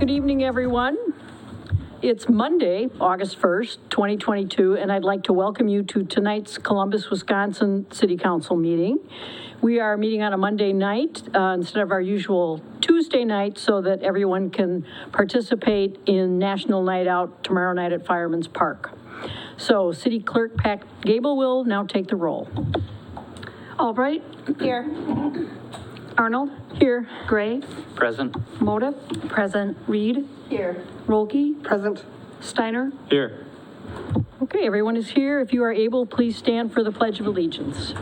Good evening, everyone. It's Monday, August 1st, 2022, and I'd like to welcome you to tonight's Columbus, Wisconsin City Council meeting. We are meeting on a Monday night instead of our usual Tuesday night so that everyone can participate in National Night Out tomorrow night at Fireman's Park. So City Clerk Pat Gable will now take the roll. Albright. Here. Arnold. Here. Gray. Present. Motive. Present. Reed. Here. Rolke. Present. Steiner. Here. Okay, everyone is here. If you are able, please stand for the Pledge of Allegiance.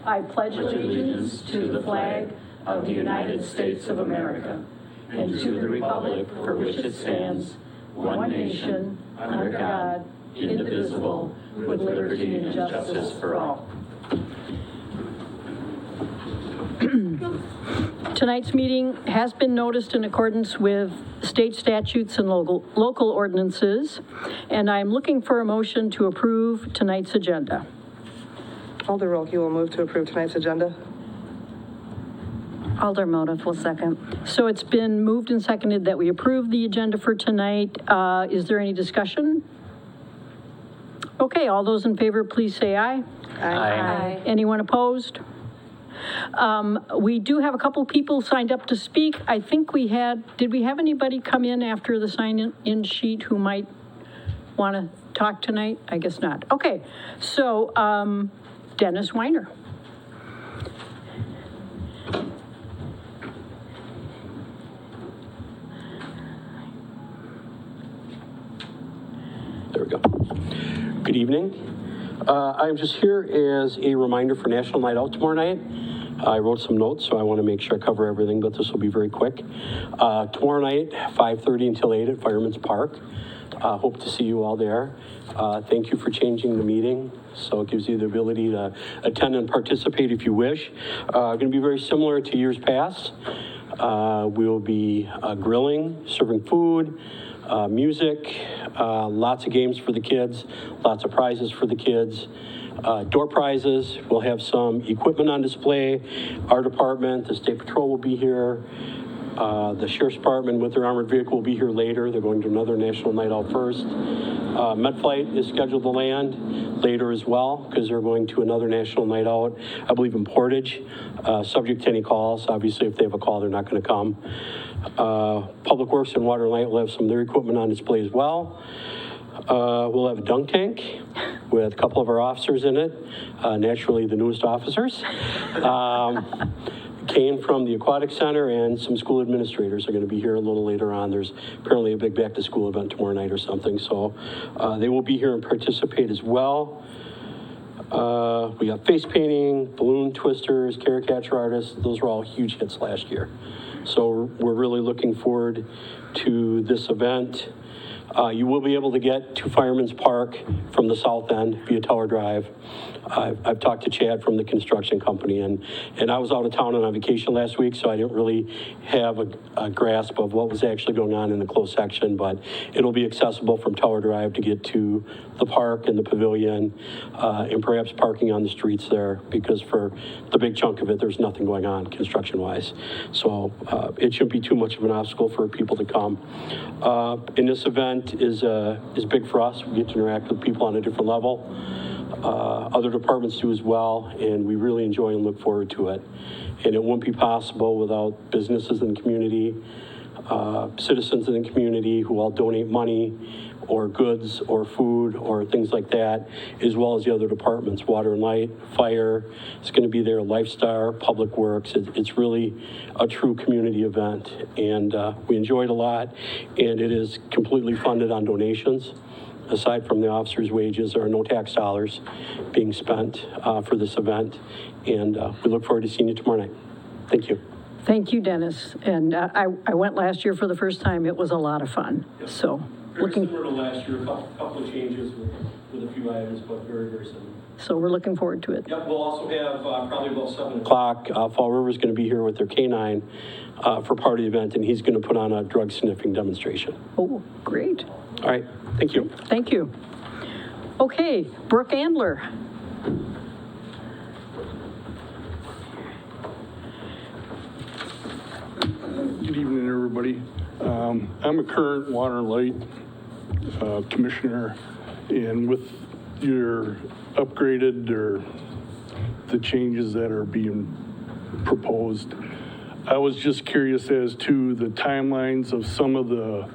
I pledge allegiance to the flag of the United States of America and to the republic for which it stands, one nation, under God, indivisible, with liberty and justice for all. Tonight's meeting has been noticed in accordance with state statutes and local ordinances, and I'm looking for a motion to approve tonight's agenda. Alder Rolke will move to approve tonight's agenda. Alder Motive will second. So it's been moved and seconded that we approve the agenda for tonight. Is there any discussion? Okay, all those in favor, please say aye. Aye. Anyone opposed? We do have a couple people signed up to speak. I think did we have anybody come in after the sign-in sheet who might want to talk tonight? I guess not. Okay, so Dennis Weiner. There we go. Good evening. I'm just here as a reminder for National Night Out tomorrow night. I wrote some notes, so I want to make sure I cover everything, but this will be very quick. Tomorrow night, 5:30 until 8 at Fireman's Park. Hope to see you all there. Thank you for changing the meeting, so it gives you the ability to attend and participate if you wish. Going to be very similar to years past. We will be grilling, serving food, music, lots of games for the kids, lots of prizes for the kids. Door prizes, we'll have some equipment on display. Our department, the State Patrol will be here. The Sheriff's Department with their armored vehicle will be here later. They're going to another National Night Out first. MedFlight is scheduled to land later as well because they're going to another National Night Out, I believe in Portage, subject to any calls. Obviously, if they have a call, they're not going to come. Public Works and Water and Light will have some of their equipment on display as well. We'll have a dunk tank with a couple of our officers in it, naturally the newest officers. Kane from the Aquatic Center and some school administrators are going to be here a little later on. There's apparently a big back-to-school event tomorrow night or something, so they will be here and participate as well. We got face painting, balloon twisters, caricature artists. Those were all huge hits last year. So we're really looking forward to this event. You will be able to get to Fireman's Park from the south end via Tower Drive. I've talked to Chad from the construction company, and I was out of town on vacation last week, so I didn't really have a grasp of what was actually going on in the closed section, but it'll be accessible from Tower Drive to get to the park and the pavilion, and perhaps parking on the streets there, because for the big chunk of it, there's nothing going on construction-wise. So it shouldn't be too much of an obstacle for people to come. In this event is big for us. We get to interact with people on a different level. Other departments do as well, and we really enjoy and look forward to it. And it wouldn't be possible without businesses in the community, citizens in the community who all donate money or goods or food or things like that, as well as the other departments, Water and Light, Fire, it's going to be there, Lifestar, Public Works. It's really a true community event, and we enjoy it a lot, and it is completely funded on donations. Aside from the officers' wages, there are no tax dollars being spent for this event, and we look forward to seeing you tomorrow night. Thank you. Thank you, Dennis. And I went last year for the first time. It was a lot of fun. Yep. So very similar to last year, a couple of changes with a few items, but very, very similar. So we're looking forward to it. Yep, we'll also have probably about 7 o'clock. Fall River's going to be here with their canine for part of the event, and he's going to put on a drug sniffing demonstration. Oh, great. All right, thank you. Thank you. Okay, Brooke Andler. everybody. I'm a current water and light commissioner, and with your upgraded or the changes that are being proposed, I was just curious as to the timelines of some of the,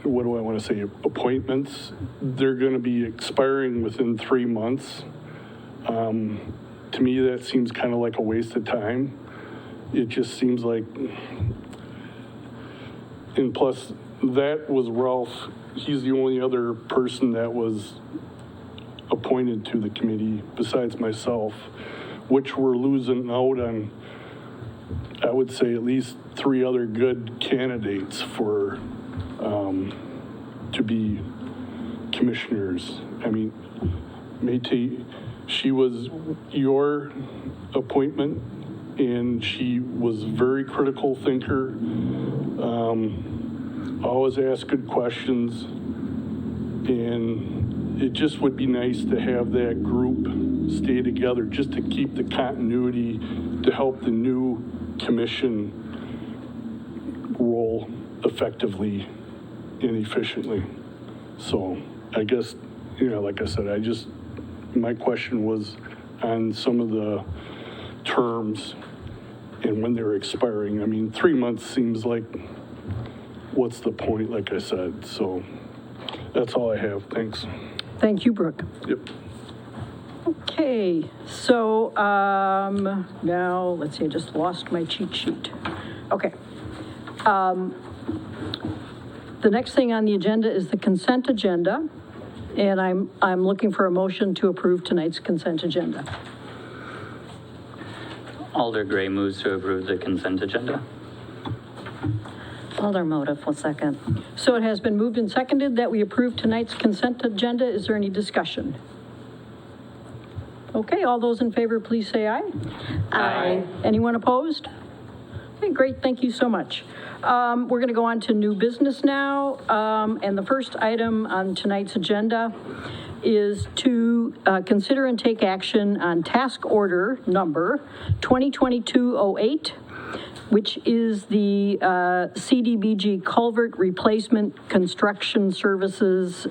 what do I want to say, appointments. They're going to be expiring within 3 months. To me, that seems kind of like a waste of time. It just seems like, and plus, that was Ralph. He's the only other person that was appointed to the committee besides myself, which we're losing out on, I would say, at least 3 other good candidates for, to be commissioners. I mean, Métis, she was your appointment, and she was a very critical thinker, always asked good questions, and it just would be nice to have that group stay together just to keep the continuity to help the new commission roll effectively and efficiently. So I guess, like I said, my question was on some of the terms and when they're expiring. I mean, 3 months seems like, what's the point, like I said? So that's all I have. Thanks. Thank you, Brooke. Yep. Okay, so now, let's see, I just lost my cheat sheet. Okay. The next thing on the agenda is the consent agenda, and I'm looking for a motion to approve tonight's consent agenda. Alder Gray moves to approve the consent agenda. Alder Motive will second. So it has been moved and seconded that we approve tonight's consent agenda. Is there any discussion? Okay, all those in favor, please say aye. Aye. Anyone opposed? Okay, great, thank you so much. We're going to go on to new business now, and the first item on tonight's agenda is to consider and take action on task order number 2022-08, which is the CDBG culvert replacement construction services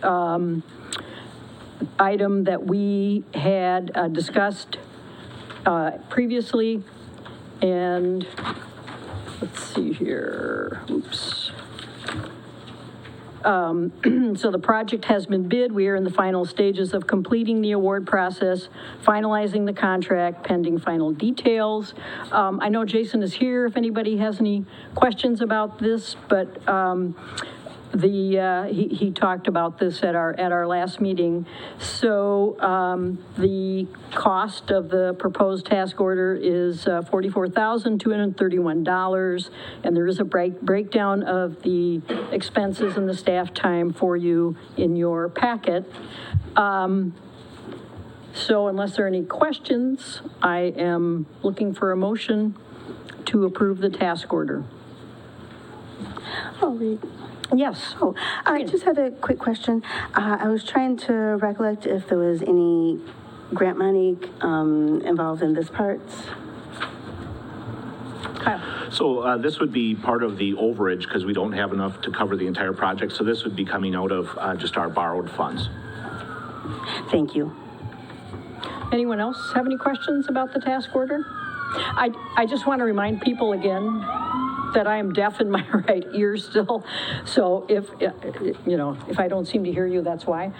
item that we had discussed previously. And let's see here, oops. So the project has been bid. We are in the final stages of completing the award process, finalizing the contract, pending final details. I know Jason is here if anybody has any questions about this, but he talked about this at our last meeting. So the cost of the proposed task order is $44,231, and there is a breakdown of the expenses and the staff time for you in your packet. So unless there are any questions, I am looking for a motion to approve the task order. I'll read. Yes. Oh, I just had a quick question. I was trying to recollect if there was any grant money involved in this part. Kyle. So this would be part of the overage because we don't have enough to cover the entire project. So this would be coming out of just our borrowed funds. Thank you. Anyone else have any questions about the task order? I just want to remind people again that I am deaf in my right ear still. So if I don't seem to hear you, that's why.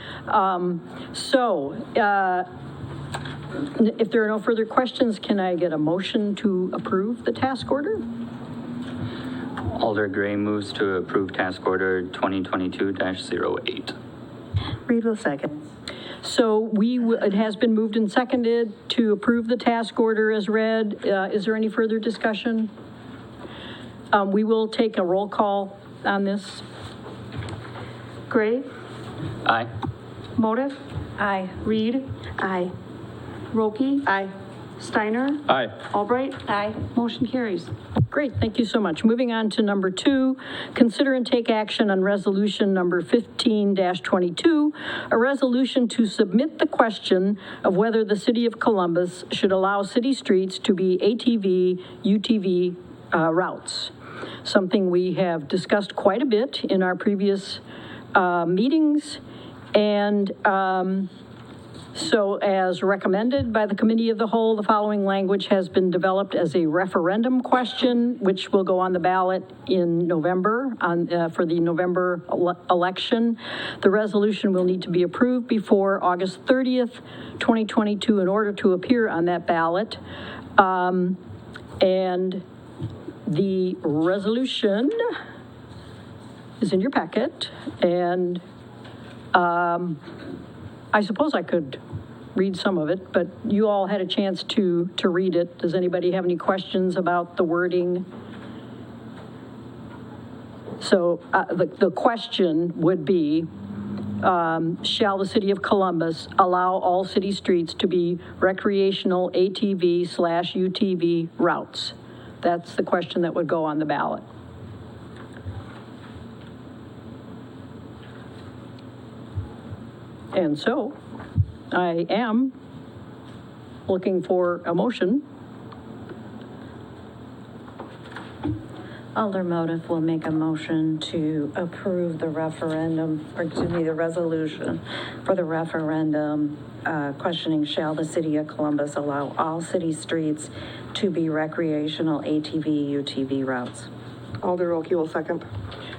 If there are no further questions, can I get a motion to approve the task order? Alder Gray moves to approve task order 2022-08. Reed will second. So it has been moved and seconded to approve the task order as read. Is there any further discussion? We will take a roll call on this. Gray? Aye. Motive? Aye. Reed? Aye. Roki? Aye. Steiner? Aye. Albright? Aye. Motion carries. Great, thank you so much. Moving on to number 2, consider and take action on resolution number 15-22, a resolution to submit the question of whether the city of Columbus should allow city streets to be ATV, UTV routes. Something we have discussed quite a bit in our previous meetings, and so as recommended by the Committee of the Whole, the following language has been developed as a referendum question, which will go on the ballot in November for the November election. The resolution will need to be approved before August 30th, 2022 in order to appear on that ballot. And the resolution is in your packet, and I suppose I could read some of it, but you all had a chance to read it. Does anybody have any questions about the wording? So the question would be, shall the city of Columbus allow all city streets to be recreational ATV/UTV routes? That's the question that would go on the ballot. And so, I am looking for a motion. Alder Motive will make a motion to approve the referendum, or excuse me, the resolution for the referendum questioning, shall the city of Columbus allow all city streets to be recreational ATV, UTV routes? Alder Roki will second.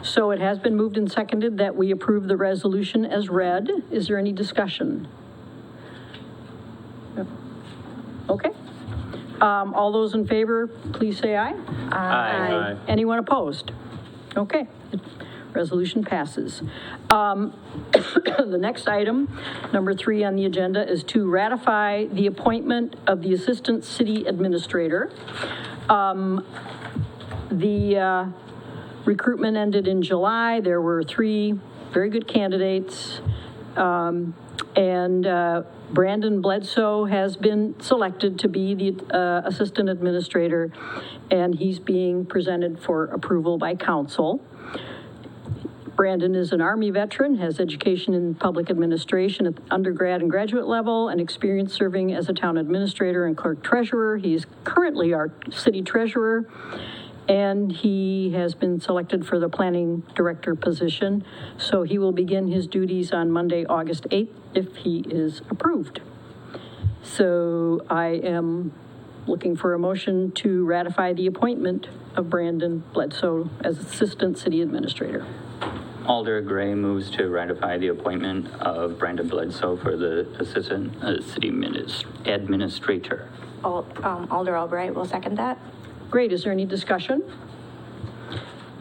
So it has been moved and seconded that we approve the resolution as read. Is there any discussion? No. Okay. All those in favor, please say aye. Aye. Anyone opposed? Okay. Resolution passes. The next item, number 3 on the agenda, is to ratify the appointment of the Assistant City Administrator. The recruitment ended in July. There were 3 very good candidates, and Brandon Bledsoe has been selected to be the Assistant Administrator, and he's being presented for approval by council. Brandon is an Army veteran, has education in public administration at the undergrad and graduate level, and experience serving as a town administrator and clerk treasurer. He is currently our city treasurer, and he has been selected for the planning director position. So he will begin his duties on Monday, August 8th, if he is approved. So I am looking for a motion to ratify the appointment of Brandon Bledsoe as Assistant City Administrator. Alder Gray moves to ratify the appointment of Brandon Bledsoe for the Assistant City Administrator. Alder Albright will second that. Great, is there any discussion?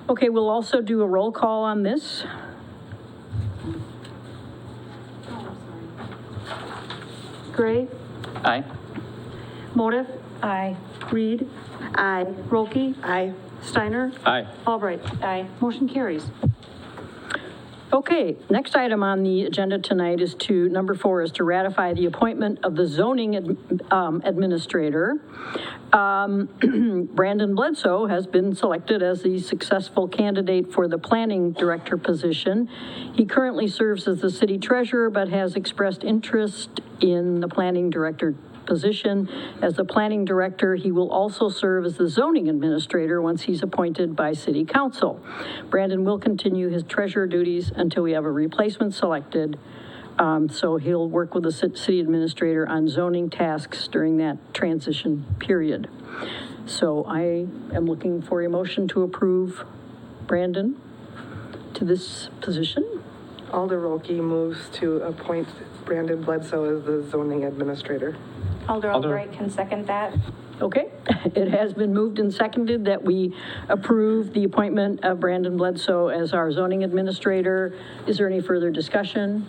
Okay, we'll also do a roll call on this. Gray, Aye. Motive, Aye. Reed, Aye. Rolke, Aye. Steiner, Aye. Albright. Aye. Motion carries. Okay, next item on the agenda tonight is number 4 is to ratify the appointment of the zoning administrator. Brandon Bledsoe has been selected as the successful candidate for the planning director position. He currently serves as the city treasurer, but has expressed interest in the planning director position. As the planning director, he will also serve as the zoning administrator once he's appointed by city council. Brandon will continue his treasurer duties until we have a replacement selected. So he'll work with the city administrator on zoning tasks during that transition period. So I am looking for a motion to approve Brandon to this position. Alder Roki moves to appoint Brandon Bledsoe as the zoning administrator. Alder Albright can second that. Okay, it has been moved and seconded that we approve the appointment of Brandon Bledsoe as our zoning administrator. Is there any further discussion?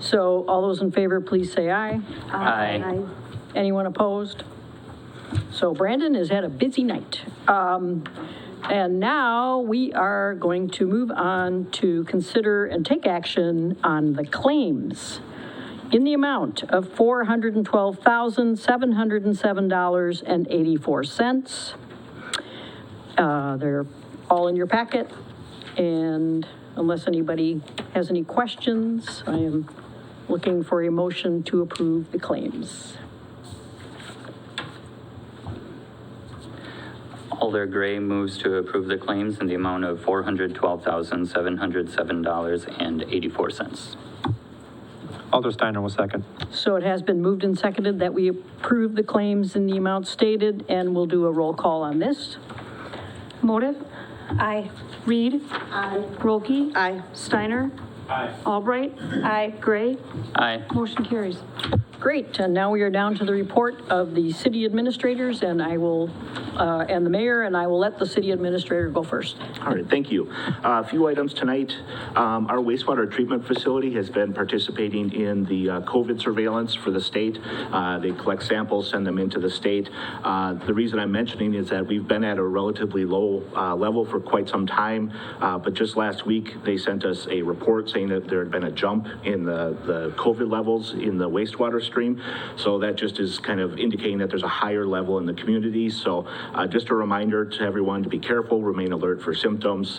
So all those in favor, please say aye. Aye. Anyone opposed? So Brandon has had a busy night. And now we are going to move on to consider and take action on the claims in the amount of $412,707.84. They're all in your packet, and unless anybody has any questions, I am looking for a motion to approve the claims. Alder Gray moves to approve the claims in the amount of $412,707.84. Alder Steiner will second. So it has been moved and seconded that we approve the claims in the amount stated, and we'll do a roll call on this. Motive? Aye. Reed? Aye. Rolke? Aye. Steiner? Aye. Albright? Aye. Gray? Aye. Motion carries. Great, and now we are down to the report of the city administrators, and I will, and the mayor, and I will let the city administrator go first. All right, thank you. A few items tonight. Our wastewater treatment facility has been participating in the COVID surveillance for the state. They collect samples, send them into the state. The reason I'm mentioning is that we've been at a relatively low level for quite some time, but just last week, they sent us a report saying that there had been a jump in the COVID levels in the wastewater stream. So that just is kind of indicating that there's a higher level in the community. So just a reminder to everyone to be careful, remain alert for symptoms.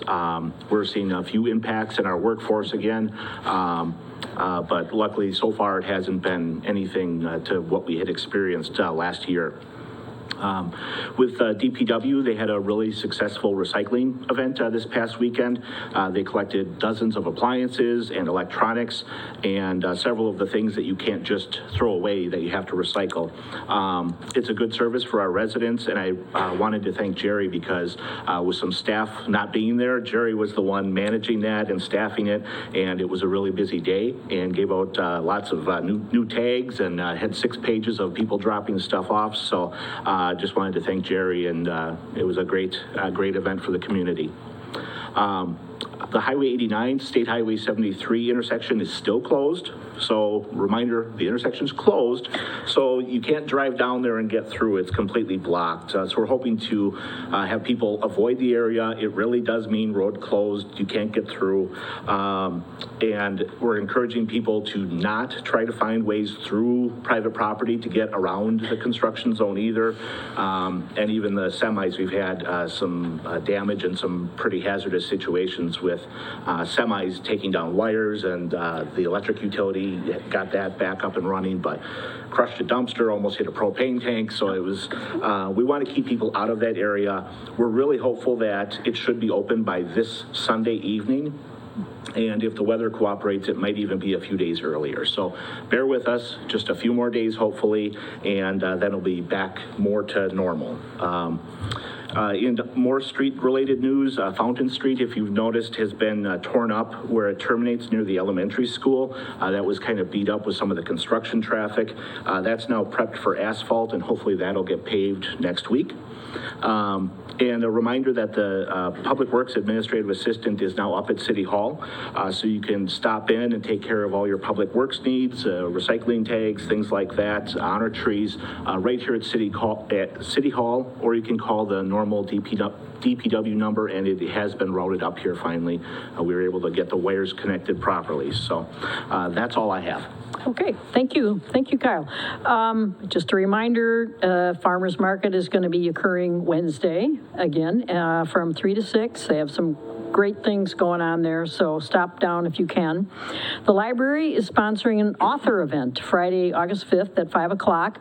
We're seeing a few impacts in our workforce again, but luckily so far it hasn't been anything to what we had experienced last year. With DPW, they had a really successful recycling event this past weekend. They collected dozens of appliances and electronics and several of the things that you can't just throw away that you have to recycle. It's a good service for our residents, and I wanted to thank Jerry because with some staff not being there, Jerry was the one managing that and staffing it, and it was a really busy day and gave out lots of new tags and had 6 pages of people dropping stuff off. So just wanted to thank Jerry, and it was a great event for the community. The Highway 89, State Highway 73 intersection is still closed. So reminder, the intersection's closed, so you can't drive down there and get through. It's completely blocked. So we're hoping to have people avoid the area. It really does mean road closed. You can't get through. And we're encouraging people to not try to find ways through private property to get around the construction zone either. And even the semis, we've had some damage and some pretty hazardous situations with semis taking down wires, and the electric utility got that back up and running, but crushed a dumpster, almost hit a propane tank. So it was, we want to keep people out of that area. We're really hopeful that it should be open by this Sunday evening. And if the weather cooperates, it might even be a few days earlier. So bear with us, just a few more days, hopefully, and then it'll be back more to normal. In more street-related news, Fountain Street, if you've noticed, has been torn up where it terminates near the elementary school. That was kind of beat up with some of the construction traffic. That's now prepped for asphalt, and hopefully that'll get paved next week. And a reminder that the Public Works Administrative Assistant is now up at City Hall, so you can stop in and take care of all your Public Works needs, recycling tags, things like that, honor trees, right here at City Hall, or you can call the normal DPW number, and it has been routed up here finally. We were able to get the wires connected properly. So that's all I have. Okay, thank you, Kyle. Just a reminder, Farmers Market is going to be occurring Wednesday again from 3 to 6. They have some great things going on there, so stop down if you can. The library is sponsoring an author event Friday, August 5th at 5 o'clock.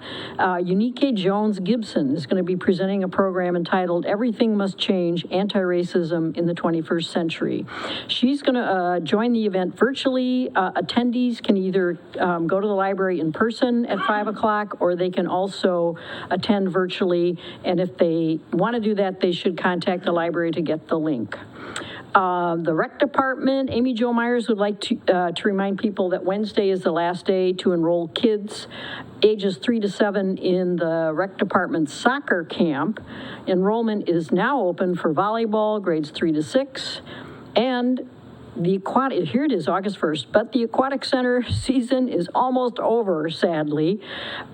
Unique Jones Gibson is going to be presenting a program entitled Everything Must Change, Anti-Racism in the 21st Century. She's going to join the event virtually. Attendees can either go to the library in person at 5 o'clock, or they can also attend virtually, and if they want to do that, they should contact the library to get the link. The rec department, Amy Jo Myers would like to remind people that Wednesday is the last day to enroll kids ages 3 to 7 in the rec department soccer camp. Enrollment is now open for volleyball, grades 3 to 6, and the aquatic, here it is, August 1st, but the aquatic center season is almost over, sadly.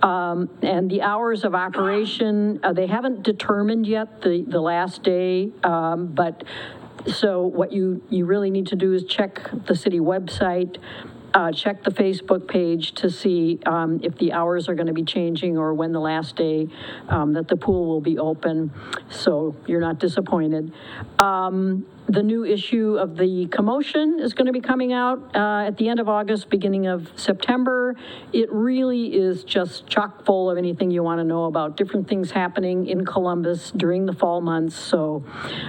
And the hours of operation, they haven't determined yet the last day, but so what you really need to do is check the city website check the Facebook page to see if the hours are going to be changing or when the last day that the pool will be open, so you're not disappointed. The new issue of the Commotion is going to be coming out at the end of August, beginning of September. It really is just chock full of anything you want to know about different things happening in Columbus during the fall months, so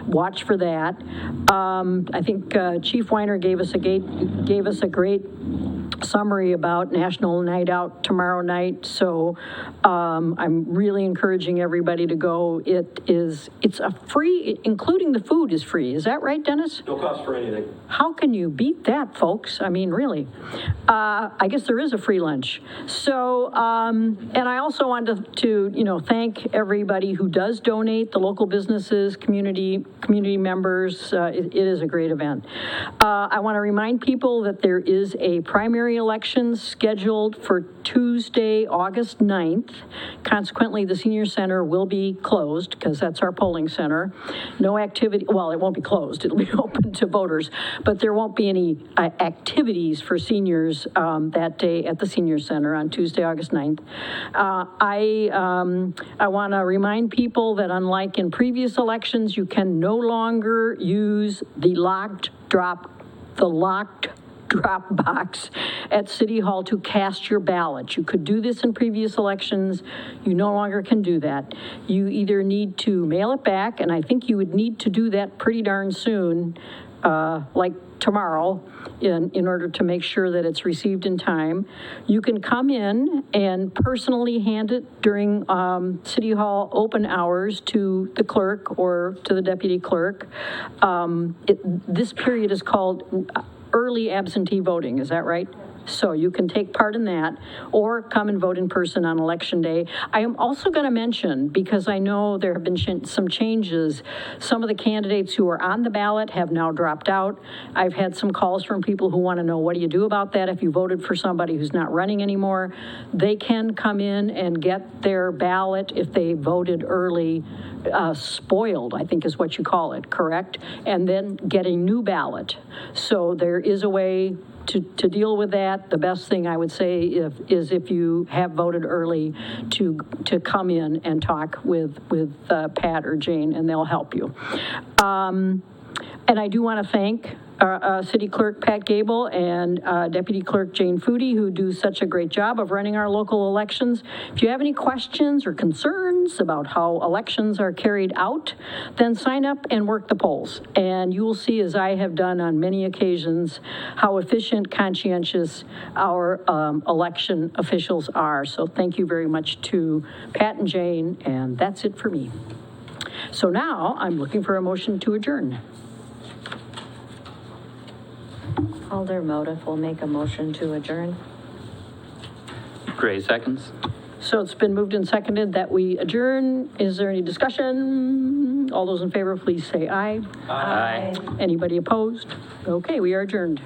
watch for that. I think Chief Weiner gave us a great summary about National Night Out tomorrow night, so I'm really encouraging everybody to go. It's a free, including the food is free. Is that right, Dennis? No cost for anything. How can you beat that, folks? I mean, really. I guess there is a free lunch. So, and I also wanted to thank everybody who does donate, the local businesses, community members. It is a great event. I want to remind people that there is a primary election scheduled for Tuesday, August 9th. Consequently, the senior center will be closed because that's our polling center. No activity, well, it won't be closed. It'll be open to voters, but there won't be any activities for seniors that day at the senior center on Tuesday, August 9th. I want to remind people that unlike in previous elections, you can no longer use the locked drop box at City Hall to cast your ballot. You could do this in previous elections. You no longer can do that. You either need to mail it back, and I think you would need to do that pretty darn soon, like tomorrow, in order to make sure that it's received in time. You can come in and personally hand it during City Hall open hours to the clerk or to the deputy clerk. This period is called early absentee voting, is that right? So you can take part in that or come and vote in person on election day. I am also going to mention, because I know there have been some changes, some of the candidates who are on the ballot have now dropped out. I've had some calls from people who want to know, what do you do about that if you voted for somebody who's not running anymore? They can come in and get their ballot if they voted early, spoiled, I think is what you call it, correct? And then get a new ballot. So there is a way to deal with that. The best thing I would say is if you have voted early to come in and talk with Pat or Jane, and they'll help you. And I do want to thank City Clerk Pat Gable and Deputy Clerk Jane Foodie, who do such a great job of running our local elections. If you have any questions or concerns about how elections are carried out, then sign up and work the polls. And you will see, as I have done on many occasions, how efficient, conscientious our election officials are. So thank you very much to Pat and Jane, and that's it for me. So now I'm looking for a motion to adjourn. Alder Motif will make a motion to adjourn. Gray seconds. So it's been moved and seconded that we adjourn. Is there any discussion? All those in favor, please say aye. Aye. Anybody opposed? Okay, we are adjourned.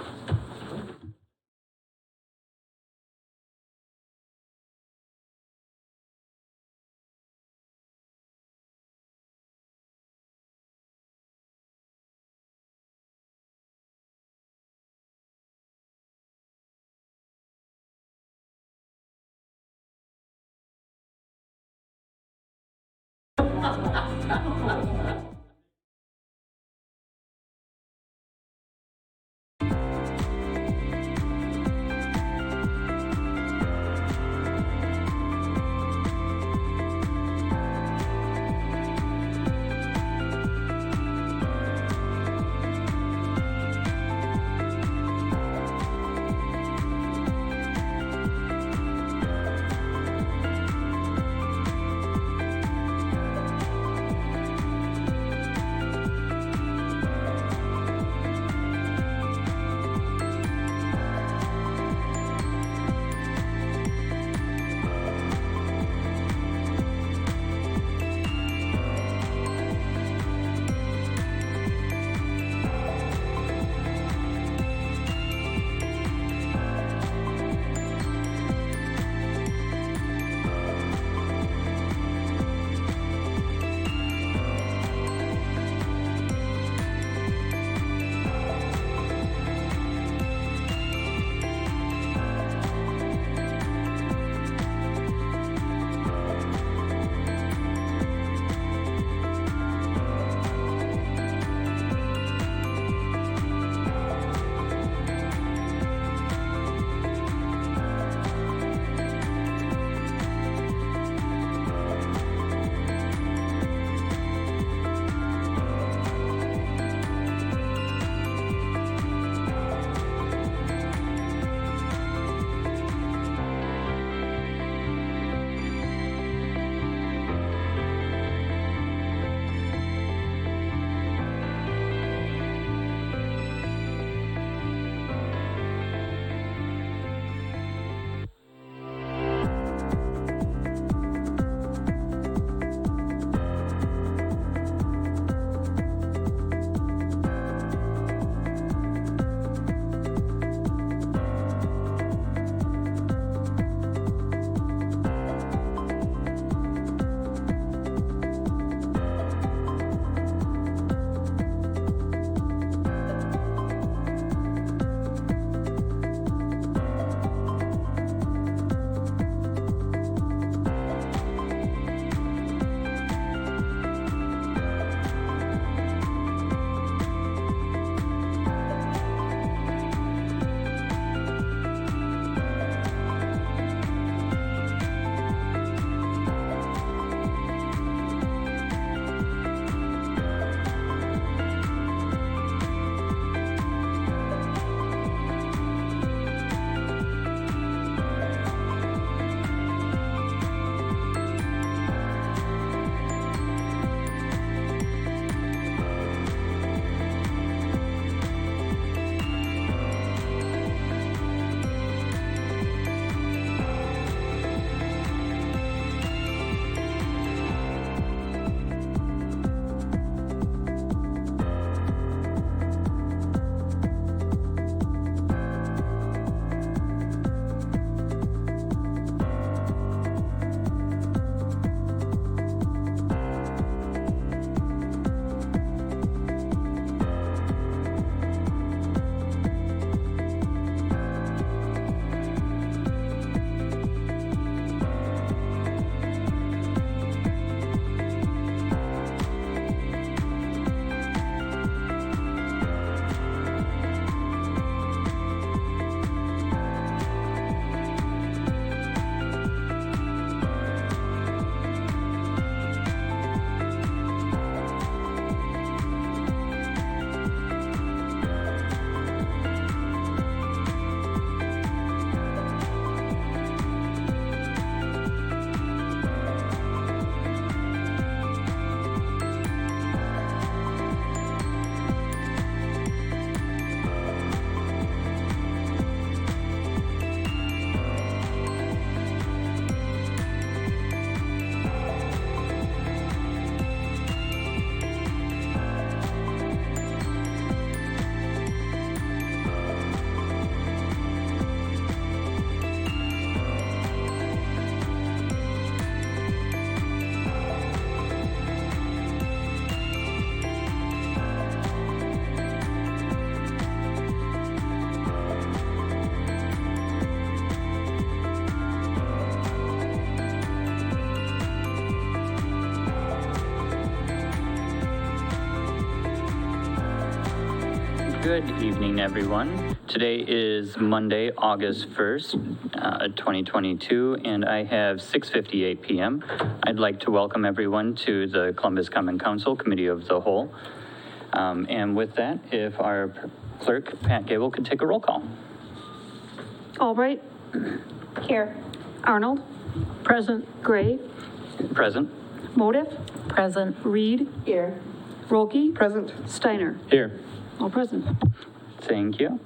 Good evening, everyone. Today is Monday, August 1st, 2022, and I have 6:58 p.m. I'd like to welcome everyone to the Columbus Common Council Committee of the Whole. And with that, if our clerk, Pat Gable, could take a roll call. Albright. Here. Arnold. Present. Gray. Present. Motive. Present. Reed. Here. Rolke. Present. Steiner. Here. All present. Thank you.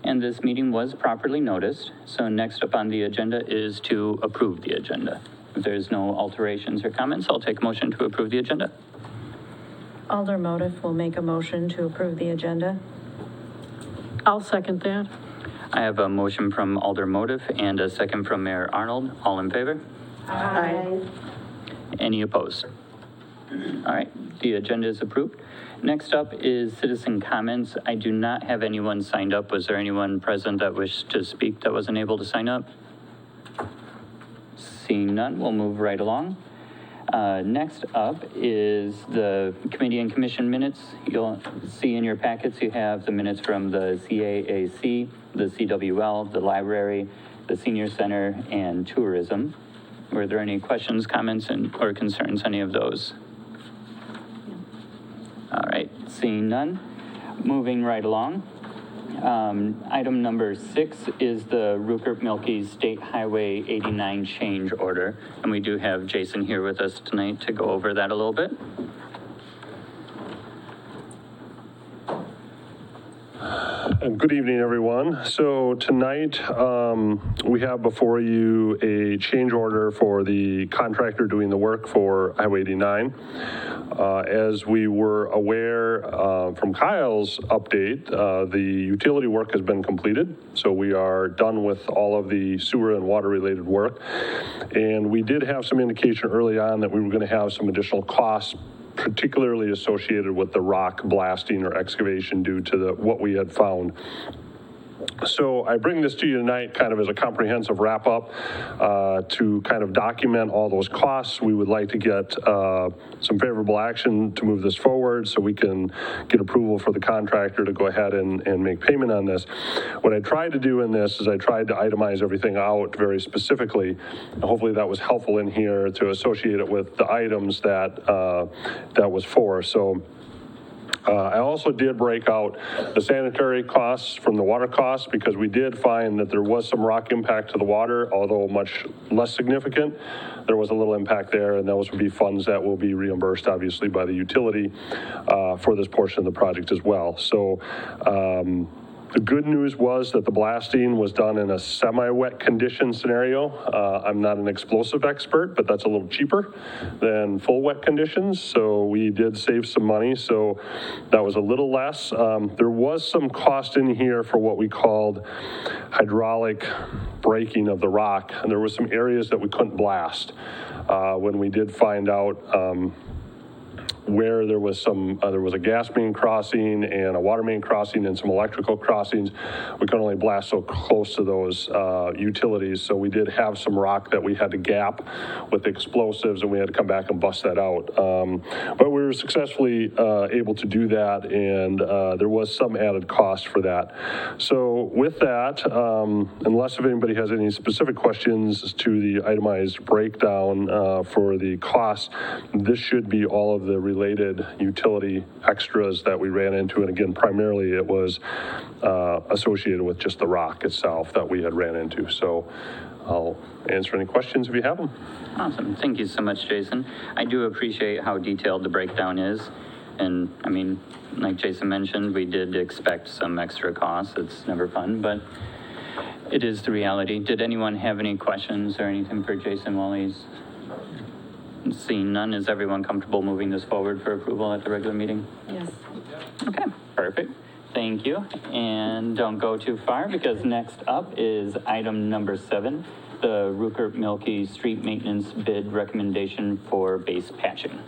And this meeting was properly noticed, so next up on the agenda is to approve the agenda. If there's no alterations or comments, I'll take a motion to approve the agenda. Alder Motive will make a motion to approve the agenda. I'll second that. I have a motion from Alder Motive and a second from Mayor Arnold. All in favor? Aye. Any opposed? All right, the agenda is approved. Next up is citizen comments. I do not have anyone signed up. Was there anyone present that wished to speak that wasn't able to sign up? Seeing none, we'll move right along. Next up is the committee and commission minutes. You'll see in your packets, you have the minutes from the CAAC, the CWL, the library, the senior center, and tourism. Were there any questions, comments, or concerns, any of those? All right, seeing none, moving right along. Item number 6 is the Rupert-Milky State Highway 89 change order. And we do have Jason here with us tonight to go over that a little bit. And good evening, everyone. So tonight, we have before you a change order for the contractor doing the work for Highway 89. As we were aware from Kyle's update, the utility work has been completed. So we are done with all of the sewer and water related work. And we did have some indication early on that we were going to have some additional costs, particularly associated with the rock blasting or excavation due to what we had found. So I bring this to you tonight kind of as a comprehensive wrap up to kind of document all those costs. We would like to get some favorable action to move this forward so we can get approval for the contractor to go ahead and make payment on this. What I tried to do in this is I tried to itemize everything out very specifically. And hopefully that was helpful in here to associate it with the items that that was for. So I also did break out the sanitary costs from the water costs because we did find that there was some rock impact to the water, although much less significant. There was a little impact there, and those would be funds that will be reimbursed, obviously, by the utility for this portion of the project as well. So the good news was that the blasting was done in a semi-wet condition scenario. I'm not an explosive expert, but that's a little cheaper than full wet conditions. So we did save some money. So that was a little less. There was some cost in here for what we called hydraulic breaking of the rock. And there were some areas that we couldn't blast. When we did find out where there was there was a gas main crossing and a water main crossing and some electrical crossings, we could only blast so close to those utilities. So we did have some rock that we had to gap with explosives, and we had to come back and bust that out. But we were successfully able to do that, and there was some added cost for that. So with that, unless if anybody has any specific questions to the itemized breakdown for the cost, this should be all of the related utility extras that we ran into. And again, primarily it was associated with just the rock itself that we had ran into. So I'll answer any questions if you have them. Awesome. Thank you so much, Jason. I do appreciate how detailed the breakdown is. And I mean, like Jason mentioned, we did expect some extra costs. It's never fun, but it is the reality. Did anyone have any questions or anything for Jason while he's seeing none? Is everyone comfortable moving this forward for approval at the regular meeting? Yes. Okay, perfect. Thank you. And don't go too far because next up is item number 7, the Rupert-Milky Street Maintenance Bid Recommendation for Base Patching.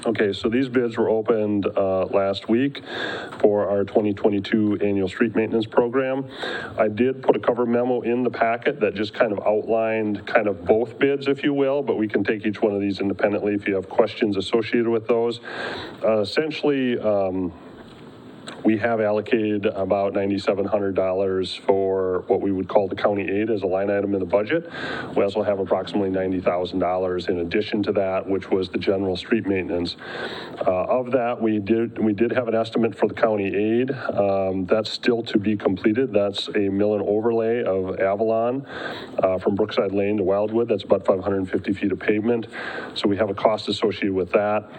Okay, so these bids were opened last week for our 2022 annual street maintenance program. I did put a cover memo in the packet that just kind of outlined kind of both bids, if you will, but we can take each one of these independently if you have questions associated with those. Essentially, We have allocated about $9,700 for what we would call the county aid as a line item in the budget. We also have approximately $90,000 in addition to that, which was the general street maintenance. Of that, we did have an estimate for the county aid. That's still to be completed. That's a mill and overlay of Avalon from Brookside Lane to Wildwood. That's about 550 feet of pavement. So we have a cost associated with that.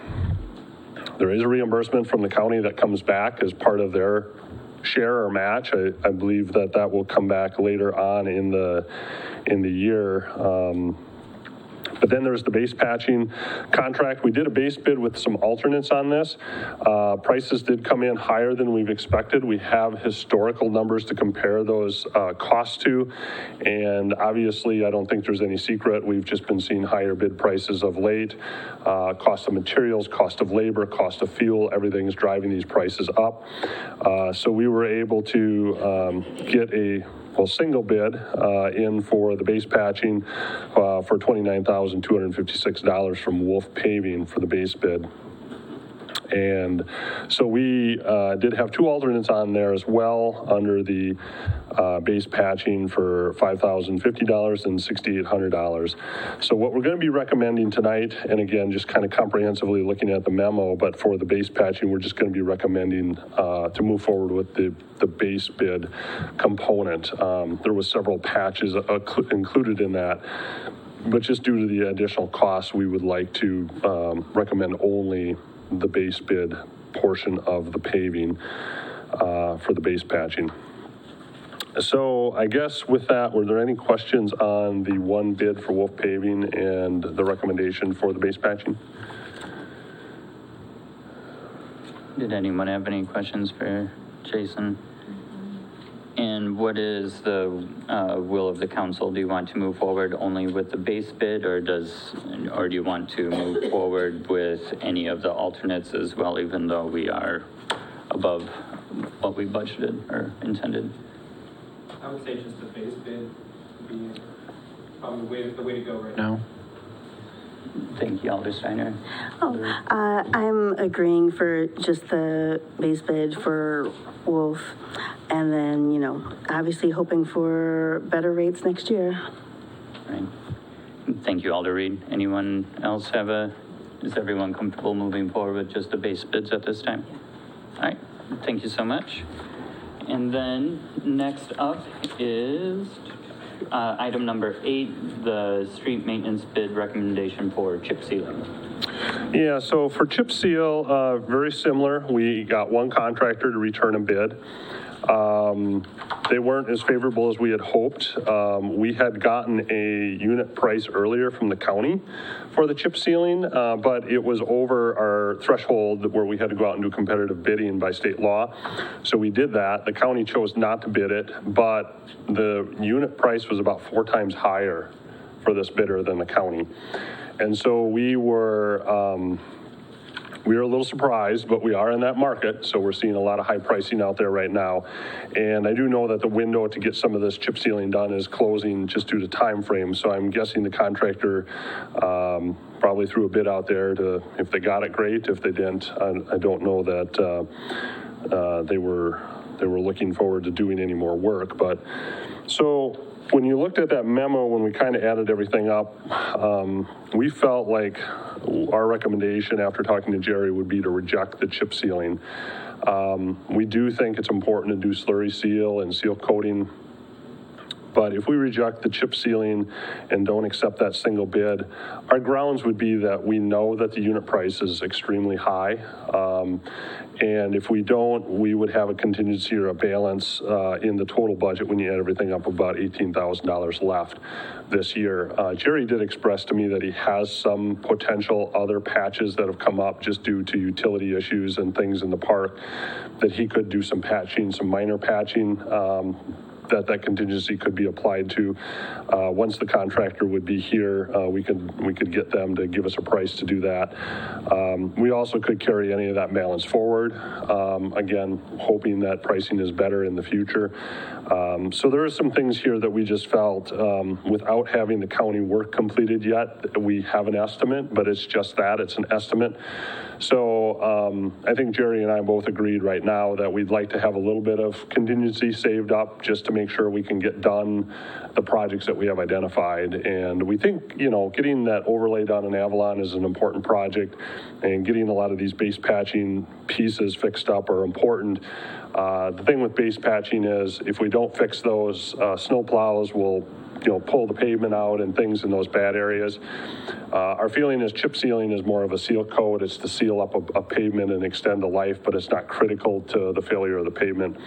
There is a reimbursement from the county that comes back as part of their share or match. I believe that will come back later on in the year. But then there's the base patching contract. We did a base bid with some alternates on this. Prices did come in higher than we've expected. We have historical numbers to compare those costs to. And obviously, I don't think there's any secret. We've just been seeing higher bid prices of late. Cost of materials, cost of labor, cost of fuel, everything is driving these prices up. So we were able to get a single bid in for the base patching for $29,256 from Wolf Paving for the base bid. And so we did have two alternates on there as well under the base patching for $5,050 and $6,800. So what we're going to be recommending tonight, and again, just kind of comprehensively looking at the memo, but for the base patching, we're just going to be recommending to move forward with the base bid component. There was several patches included in that, but just due to the additional costs, we would like to recommend only the base bid portion of the paving for the base patching. So I guess with that, were there any questions on the one bid for Wolf Paving and the recommendation for the base patching? Did anyone have any questions for Jason? And what is the will of the council? Do you want to move forward only with the base bid, or do you want to move forward with any of the alternates as well, even though we are above what we budgeted or intended? I would say just the base bid would be probably the way to go right now. Thank you, Alder Steiner. I'm agreeing for just the base bid for Wolf, and then, you know, obviously hoping for better rates next year. Right. Thank you, Alder Reed. Anyone else is everyone comfortable moving forward with just the base bids at this time? All right, thank you so much. And then next up is item number 8, the street maintenance bid recommendation for chip sealing. Yeah, so for chip seal, very similar. We got one contractor to return a bid. They weren't as favorable as we had hoped. We had gotten a unit price earlier from the county for the chip sealing, but it was over our threshold where we had to go out and do competitive bidding by state law. So we did that. The county chose not to bid it, but the unit price was about 4 times higher for this bidder than the county. And so we were a little surprised, but we are in that market, so we're seeing a lot of high pricing out there right now. And I do know that the window to get some of this chip sealing done is closing just due to time frame. So I'm guessing the contractor probably threw a bid out there to, if they got it, great. If they didn't, I don't know that they were looking forward to doing any more work. But so when you looked at that memo, when we kind of added everything up, we felt like our recommendation after talking to Jerry would be to reject the chip sealing. We do think it's important to do slurry seal and seal coating, but if we reject the chip sealing and don't accept that single bid, our grounds would be that we know that the unit price is extremely high. And if we don't, we would have a contingency or a balance in the total budget when you add everything up, about $18,000 left this year. Jerry did express to me that he has some potential other patches that have come up just due to utility issues and things in the park, that he could do some patching, some minor patching. that contingency could be applied to. Once the contractor would be here, we could get them to give us a price to do that. We also could carry any of that balance forward, again, hoping that pricing is better in the future. So there are some things here that we just felt, without having the county work completed yet, we have an estimate, but it's just that, it's an estimate. So I think Jerry and I both agreed right now that we'd like to have a little bit of contingency saved up just to make sure we can get done the projects that we have identified. And we think, getting that overlay done in Avalon is an important project, and getting a lot of these base patching pieces fixed up are important. The thing with base patching is if we don't fix those, snow plows will pull the pavement out and things in those bad areas. Our feeling is chip sealing is more of a seal coat. It's to seal up a pavement and extend the life, but it's not critical to the failure of the pavement.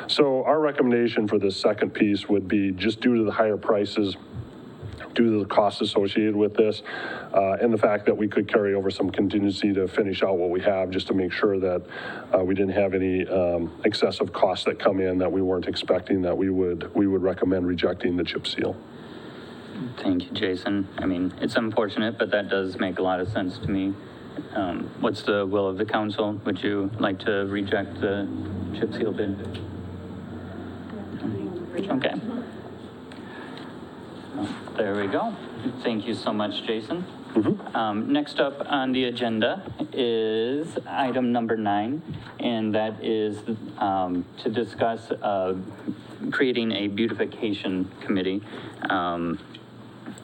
So our recommendation for this second piece would be, just due to the higher prices, due to the costs associated with this, and the fact that we could carry over some contingency to finish out what we have, just to make sure that we didn't have any excessive costs that come in that we weren't expecting, that we would recommend rejecting the chip seal. Thank you, Jason. I mean, it's unfortunate, but that does make a lot of sense to me. What's the will of the council? Would you like to reject the chip seal bid? Okay. There we go. Thank you so much, Jason. Next up on the agenda is item number 9, and that is to discuss creating a beautification committee.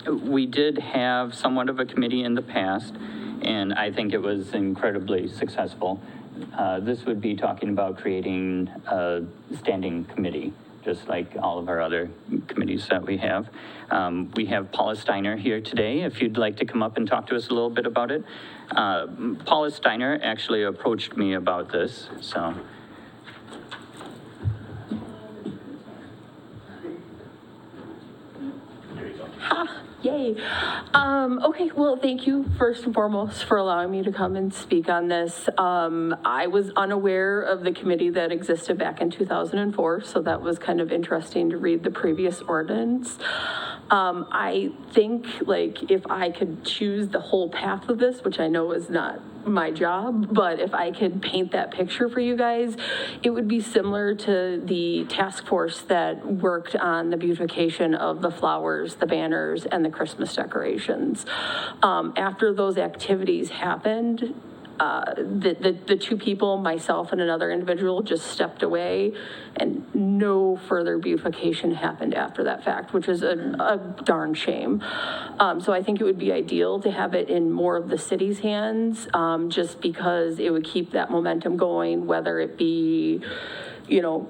We did have somewhat of a committee in the past, and I think it was incredibly successful. This would be talking about creating a standing committee, just like all of our other committees that we have. We have Paula Steiner here today, if you'd like to come up and talk to us a little bit about it. Paula Steiner actually approached me about this, so. Yay. Okay, well, thank you first and foremost for allowing me to come and speak on this. I was unaware of the committee that existed back in 2004, so that was kind of interesting to read the previous ordinance. I think, if I could choose the whole path of this, which I know is not my job, but if I could paint that picture for you guys, it would be similar to the task force that worked on the beautification of the flowers, the banners, and the Christmas decorations. After those activities happened, the two people, myself and another individual, just stepped away, and no further beautification happened after that fact, which is a darn shame. So I think it would be ideal to have it in more of the city's hands, just because it would keep that momentum going, whether it be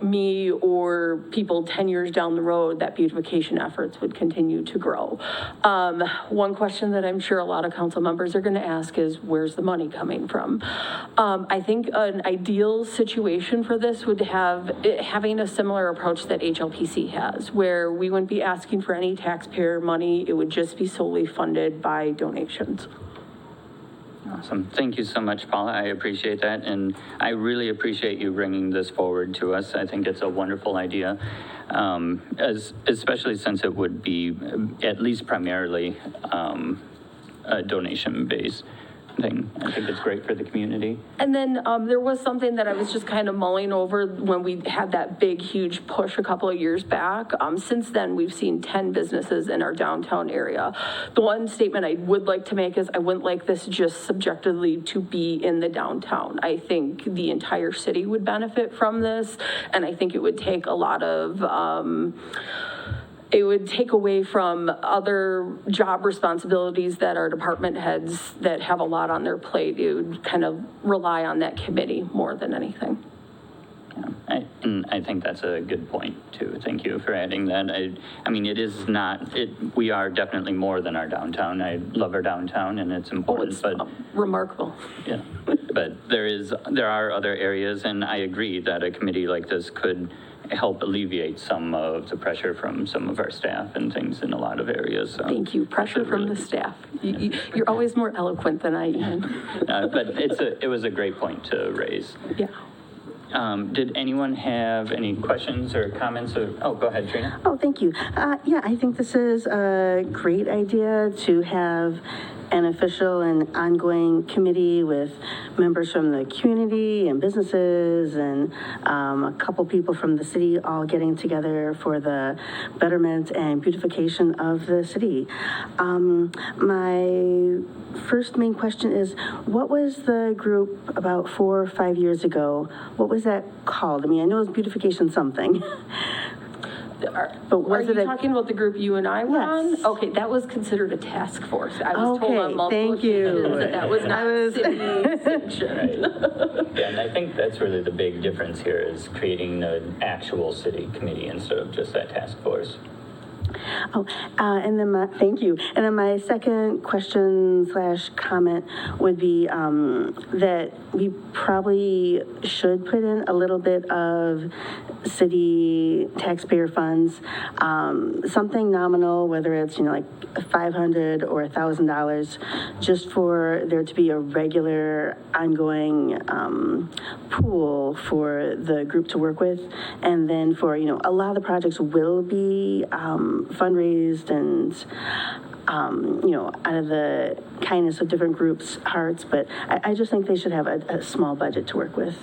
me or people 10 years down the road, that beautification efforts would continue to grow. One question that I'm sure a lot of council members are going to ask is, where's the money coming from? I think an ideal situation for this would having a similar approach that HLPC has, where we wouldn't be asking for any taxpayer money. It would just be solely funded by donations. Awesome. Thank you so much, Paula. I appreciate that, and I really appreciate you bringing this forward to us. I think it's a wonderful idea, especially since it would be at least primarily a donation-based thing. I think it's great for the community. And then there was something that I was just kind of mulling over when we had that big, huge push a couple of years back. Since then, we've seen 10 businesses in our downtown area. The one statement I would like to make is I wouldn't like this just subjectively to be in the downtown. I think the entire city would benefit from this, and I think it would take a lot of it would take away from other job responsibilities that our department heads that have a lot on their plate. It would kind of rely on that committee more than anything. Yeah, and I think that's a good point too. Thank you for adding that. I mean, it is not, we are definitely more than our downtown. I love our downtown and it's important, but remarkable. Yeah, but there are other areas, and I agree that a committee like this could help alleviate some of the pressure from some of our staff and things in a lot of areas. So thank you. Pressure from the staff. You're always more eloquent than I am. But it was a great point to raise. Yeah. Did anyone have any questions or comments? Oh, go ahead, Trina. Oh, thank you. Yeah, I think this is a great idea to have an official and ongoing committee with members from the community and businesses and a couple people from the city all getting together for the betterment and beautification of the city. My first main question is, what was the group about 4 or 5 years ago? What was that called? I mean, I know it's beautification something. But was Are it you talking about the group you and I were on? Yes. Okay, that was considered a task force. I was told on Okay, multiple thank you. occasions that that was not city sanctioned. Yeah, and I think that's really the big difference here is creating an actual city committee instead of just that task force. Oh, and then thank you. And then my second question / comment would be that we probably should put in a little bit of city taxpayer funds, something nominal, whether it's, like $500 or $1,000, just for there to be a regular ongoing pool for the group to work with. And then for, a lot of the projects will be fundraised and, out of the kindness of different groups' hearts, but I just think they should have a small budget to work with.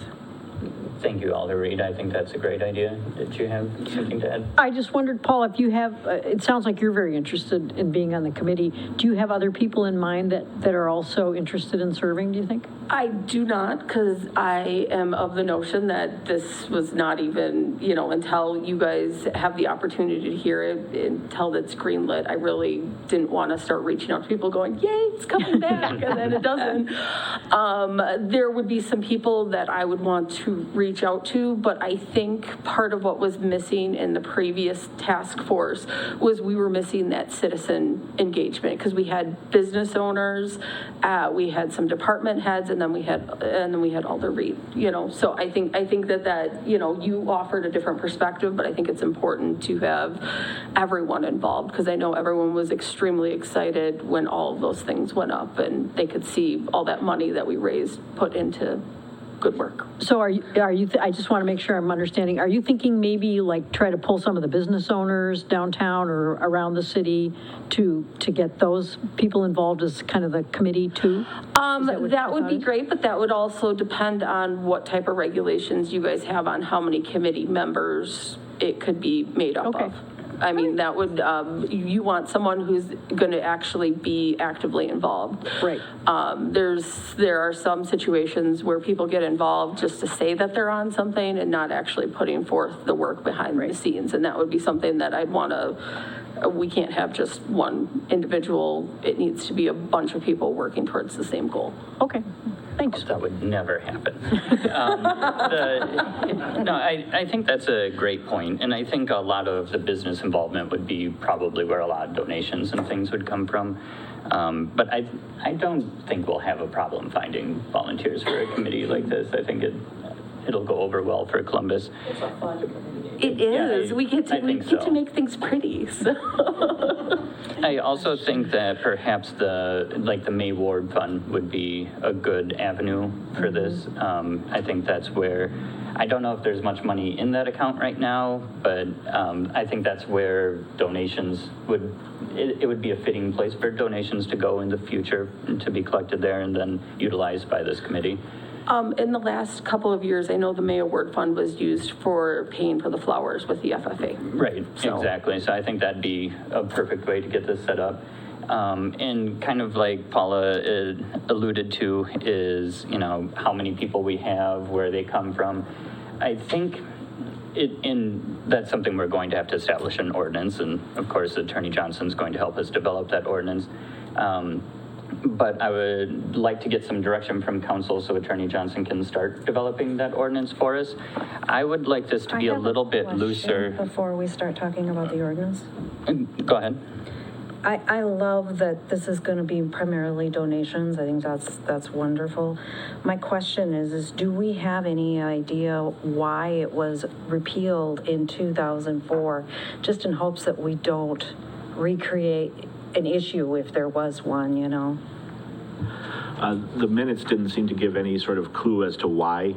Thank you, Alder Reed. I think that's a great idea. Did you have something to add? I just wondered, Paul, if you have, it sounds like you're very interested in being on the committee. Do you have other people in mind that are also interested in serving, do you think? I do not, because I am of the notion that this was not even, until you guys have the opportunity to hear it, until it's greenlit, I really didn't want to start reaching out to people going, yay, it's coming back, and then it doesn't. There would be some people that I would want to reach out to, but I think part of what was missing in the previous task force was we were missing that citizen engagement, because we had business owners, we had some department heads, and then we had Alder Reed, so I think that you offered a different perspective, but I think it's important to have everyone involved, because I know everyone was extremely excited when all of those things went up and they could see all that money that we raised put into good work. So are you, I just want to make sure I'm understanding, are you thinking maybe like try to pull some of the business owners downtown or around the city to get those people involved as kind of the committee too? That would be great, but that would also depend on what type of regulations you guys have on how many committee members it could be made up of. I mean, that would, you want someone who's going to actually be actively involved. Right. There are some situations where people get involved just to say that they're on something and not actually putting forth the work behind the scenes. And that would be something that I'd want to, we can't have just one individual. It needs to be a bunch of people working towards the same goal. Okay. Thanks. That would never happen. No, I think that's a great point, and I think a lot of the business involvement would be probably where a lot of donations and things would come from. But I don't think we'll have a problem finding volunteers for a committee like this. I think it'll go over well for Columbus. It's a fun committee. It is. We get to make things pretty. So. I also think that perhaps the May Ward Fund would be a good avenue for this. I think that's where, I don't know if there's much money in that account right now, but I think that's where donations it would be a fitting place for donations to go in the future to be collected there and then utilized by this committee. In the last couple of years, I know the May Award Fund was used for paying for the flowers with the FFA. Right, exactly. So I think that'd be a perfect way to get this set up. And kind of like Paula alluded to is, how many people we have, where they come from. I think that's something we're going to have to establish an ordinance. And of course, Attorney Johnson's going to help us develop that ordinance. But I would like to get some direction from council so Attorney Johnson can start developing that ordinance for us. I would like this to be a little bit looser. Before we start talking about the ordinance? Go ahead. I love that this is going to be primarily donations. I think that's wonderful. My question is do we have any idea why it was repealed in 2004, just in hopes that we don't recreate an issue if there was one, The minutes didn't seem to give any sort of clue as to why.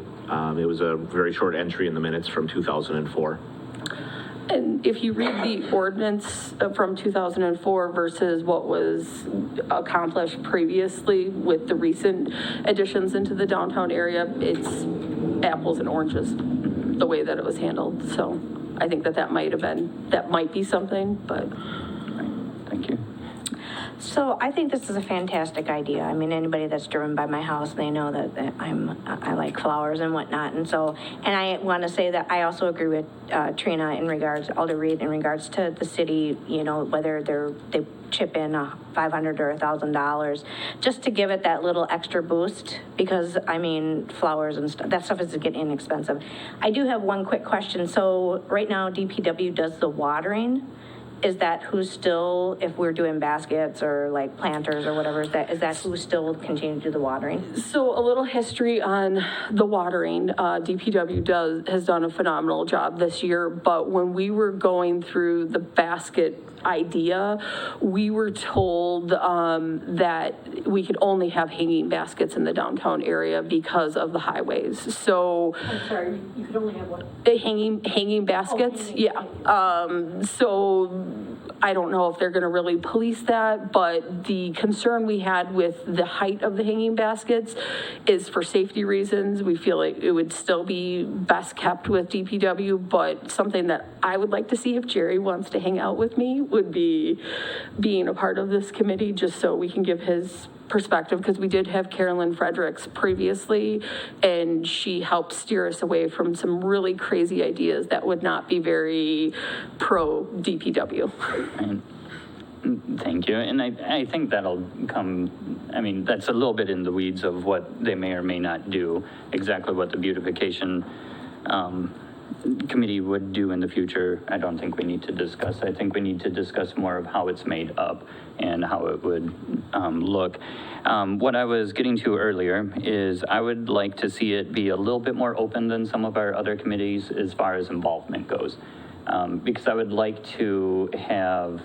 It was a very short entry in the minutes from 2004. And if you read the ordinance from 2004 versus what was accomplished previously with the recent additions into the downtown area, it's apples and oranges, the way that it was handled. So I think that might be something, but. Thank you. So I think this is a fantastic idea. I mean, anybody that's driven by my house, they know that I like flowers and whatnot. And I want to say that I also agree with Trina Alder Reed in regards to the city, whether they chip in $500 or $1,000 just to give it that little extra boost, because I mean, flowers and stuff, that stuff is getting inexpensive. I do have one quick question. So right now DPW does the watering. Is that who's still, if we're doing baskets or like planters or whatever, is that who still continue to do the watering? So a little history on the watering. DPW has done a phenomenal job this year, but when we were going through the basket idea, we were told that we could only have hanging baskets in the downtown area because of the highways. So I'm sorry, you could only have what? Hanging baskets, So I don't know if they're going to really police that, but the concern we had with the height of the hanging baskets is for safety reasons. We feel like it would still be best kept with DPW, but something that I would like to see if Jerry wants to hang out with me would be being a part of this committee, just so we can give his perspective, because we did have Carolyn Fredericks previously, and she helped steer us away from some really crazy ideas that would not be very pro DPW. Thank you. And I think that'll come, I mean, that's a little bit in the weeds of what they may or may not do, exactly what the beautification committee would do in the future. I don't think we need to discuss. I think we need to discuss more of how it's made up and how it would look. What I was getting to earlier is I would like to see it be a little bit more open than some of our other committees as far as involvement goes. Because I would like to have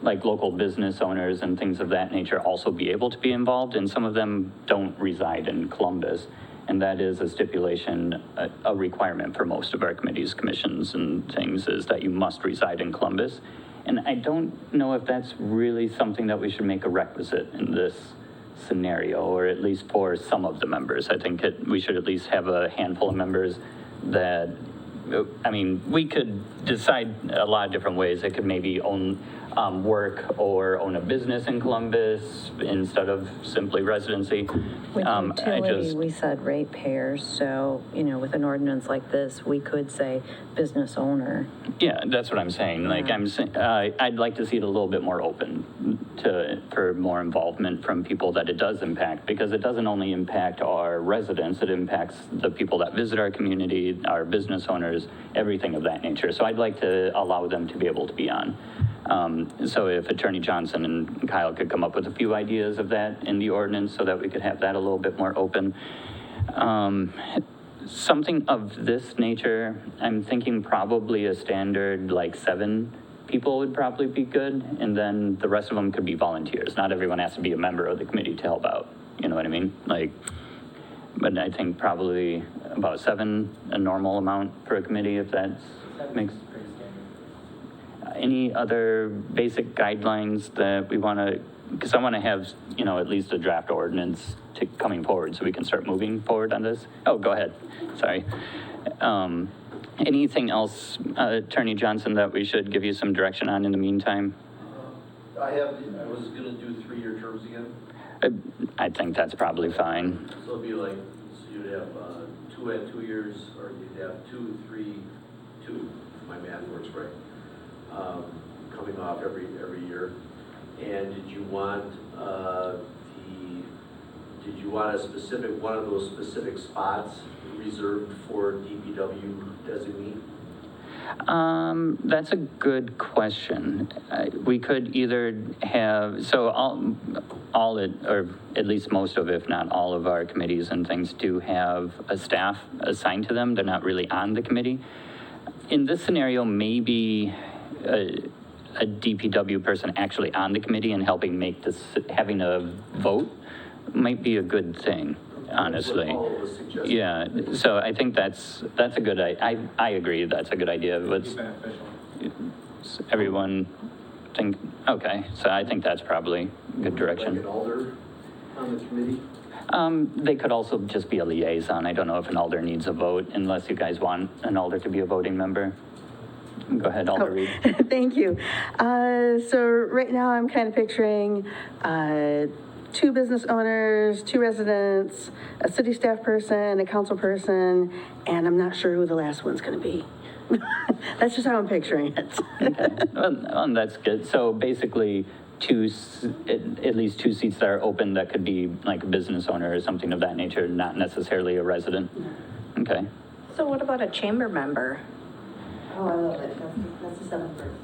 like local business owners and things of that nature also be able to be involved, and some of them don't reside in Columbus. And that is a stipulation, a requirement for most of our committees, commissions, and things, is that you must reside in Columbus. And I don't know if that's really something that we should make a requisite in this scenario, or at least for some of the members. I think we should at least have a handful of members that, I mean, we could decide a lot of different ways. It could maybe own work or own a business in Columbus instead of simply residency. With utility, we said ratepayers, so, with an ordinance like this, we could say business owner. Yeah, that's what I'm saying. Yeah. Like I'm saying, I'd like to see it a little bit more open for more involvement from people that it does impact, because it doesn't only impact our residents, it impacts the people that visit our community, our business owners, everything of that nature. So I'd like to allow them to be able to be on. So if Attorney Johnson and Kyle could come up with a few ideas of that in the ordinance so that we could have that a little bit more open. Something of this nature, I'm thinking probably a standard like 7 people would probably be good, and then the rest of them could be volunteers. Not everyone has to be a member of the committee to help out, you know what I mean? But I think probably about 7, a normal amount for a committee, if that makes. Any other basic guidelines that we want to, because I want to have, at least a draft ordinance coming forward so we can start moving forward on this. Oh, go ahead. Sorry. Anything else, Attorney Johnson, that we should give you some direction on in the meantime? I was going to do 3-year terms again. I think that's probably fine. So it'd be like, you'd have 2 at 2 years, or you'd have 2, 3, 2, if my math works right. Coming off every year. And did you want a specific one of those specific spots reserved for DPW designee? That's a good question. We could either have, so or at least most of, if not all of our committees and things do have a staff assigned to them. They're not really on the committee. In this scenario, maybe a DPW person actually on the committee and helping make this, having a vote might be a good thing, honestly. All of us suggest. Yeah, so I think that's a good, I agree, that's a good idea. Let's, everyone think, okay, so I think that's probably a good Like direction. an alder on the committee? They could also just be a liaison. I don't know if an alder needs a vote, unless you guys want an alder to be a voting member. Go ahead, Alder Reed. Thank you. So right now I'm kind of picturing 2 business owners, 2 residents, a city staff person, a council person, and I'm not sure who the last one's going to be. That's just how I'm picturing it. Okay, well, that's good. So basically, at least 2 seats that are open that could be like a business owner or something of that nature, not necessarily a resident. Okay. So what about a chamber member? Oh, I love it. That's the 7th person.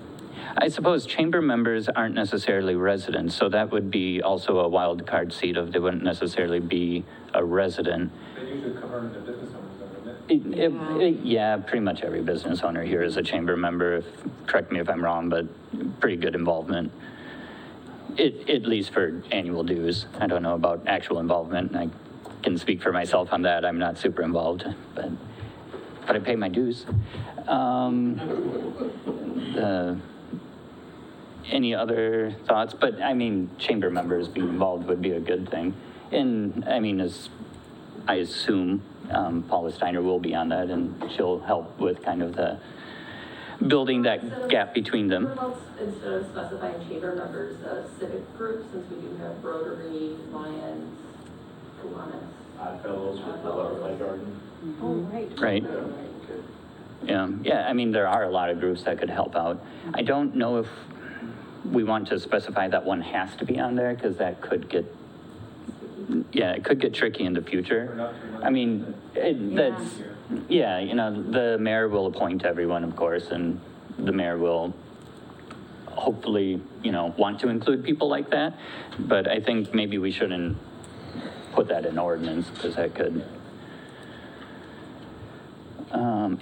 I suppose chamber members aren't necessarily residents, so that would be also a wild card seat of they wouldn't necessarily be a resident. They usually cover under the business owners, don't they? Yeah, pretty much every business owner here is a chamber member, correct me if I'm wrong, but pretty good involvement. At least for annual dues. I don't know about actual involvement. I can speak for myself on that. I'm not super involved, but I pay my dues. Any other thoughts? But I mean, chamber members being involved would be a good thing. And I mean, as I assume Paula Steiner will be on that, and she'll help with kind of the building that gap between them. Instead of specifying chamber members, civic groups, since we do have Rotary, Lions, Kiwanis. Fellows with the Butterfly Garden. Oh, right. Right. Yeah, I mean, there are a lot of groups that could help out. I don't know if we want to specify that one has to be on there, because that could get, it could get tricky in the future. I mean, the mayor will appoint everyone, of course, and the mayor will hopefully, want to include people like that. But I think maybe we shouldn't put that in ordinance, because that could.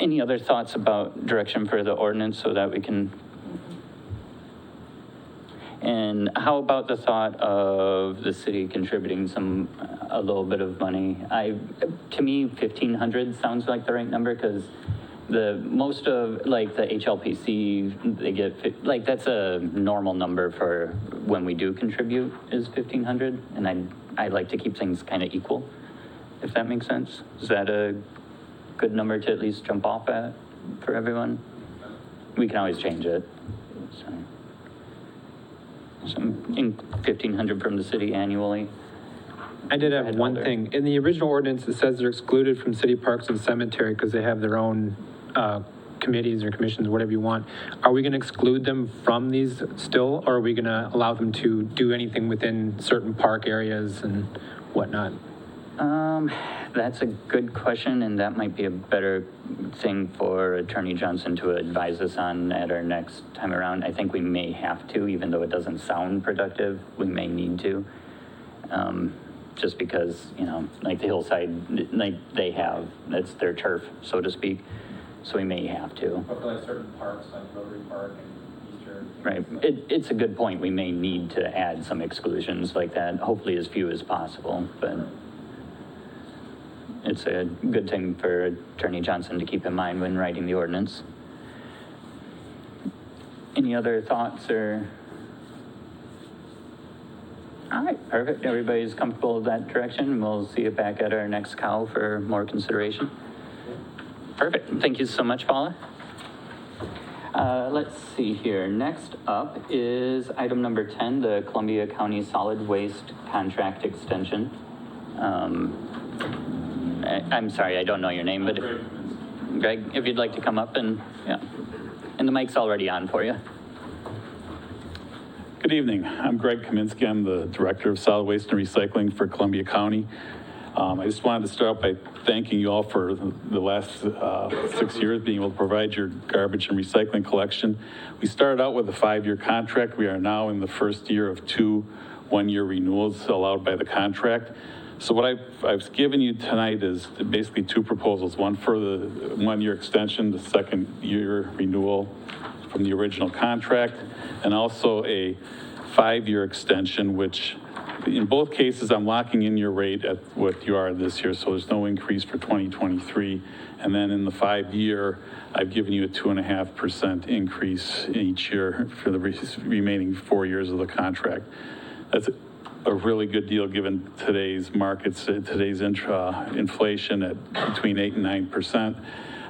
Any other thoughts about direction for the ordinance so that we can? And how about the thought of the city contributing a little bit of money? To me, 1,500 sounds like the right number, because most of like the HLPC, they get, like, that's a normal number for when we do contribute is 1,500. And I like to keep things kind of equal, if that makes sense. Is that a good number to at least jump off at for everyone? We can always change it. So 1,500 from the city annually. I did have one thing. In the original ordinance, it says they're excluded from city parks and cemetery because they have their own committees or commissions, whatever you want. Are we going to exclude them from these still, or are we going to allow them to do anything within certain park areas and whatnot? That's a good question, and that might be a better thing for Attorney Johnson to advise us on at our next time around. I think we may have to, even though it doesn't sound productive, we may need to. Just because, like the hillside, like that's their turf, so to speak. So we may have to. But for like certain parks, like Rotary Park and Eastern. Right. It's a good point. We may need to add some exclusions like that, hopefully as few as possible, but it's a good thing for Attorney Johnson to keep in mind when writing the ordinance. Any other thoughts or? All right, perfect. Everybody's comfortable with that direction. We'll see you back at our next COW for more consideration. Perfect. Thank you so much, Paula. Let's see here. Next up is item number 10, the Columbia County Solid Waste Contract Extension. I'm sorry, I don't know your name, but Greg, if you'd like to come up and the mic's already on for you. Good evening. I'm Greg Kaminsky. I'm the Director of Solid Waste and Recycling for Columbia County. I just wanted to start out by thanking you all for the last 6 years being able to provide your garbage and recycling collection. We started out with a 5-year contract. We are now in the first year of 2 one-year renewals allowed by the contract. So what I've given you tonight is basically 2 proposals, one for the 1-year extension, the 2nd year renewal from the original contract, and also a 5-year extension, which in both cases, I'm locking in your rate at what you are this year, so there's no increase for 2023. And then in the 5-year, I've given you a 2.5% increase each year for the remaining 4 years of the contract. That's a really good deal given today's markets, today's inflation at between 8 and 9%.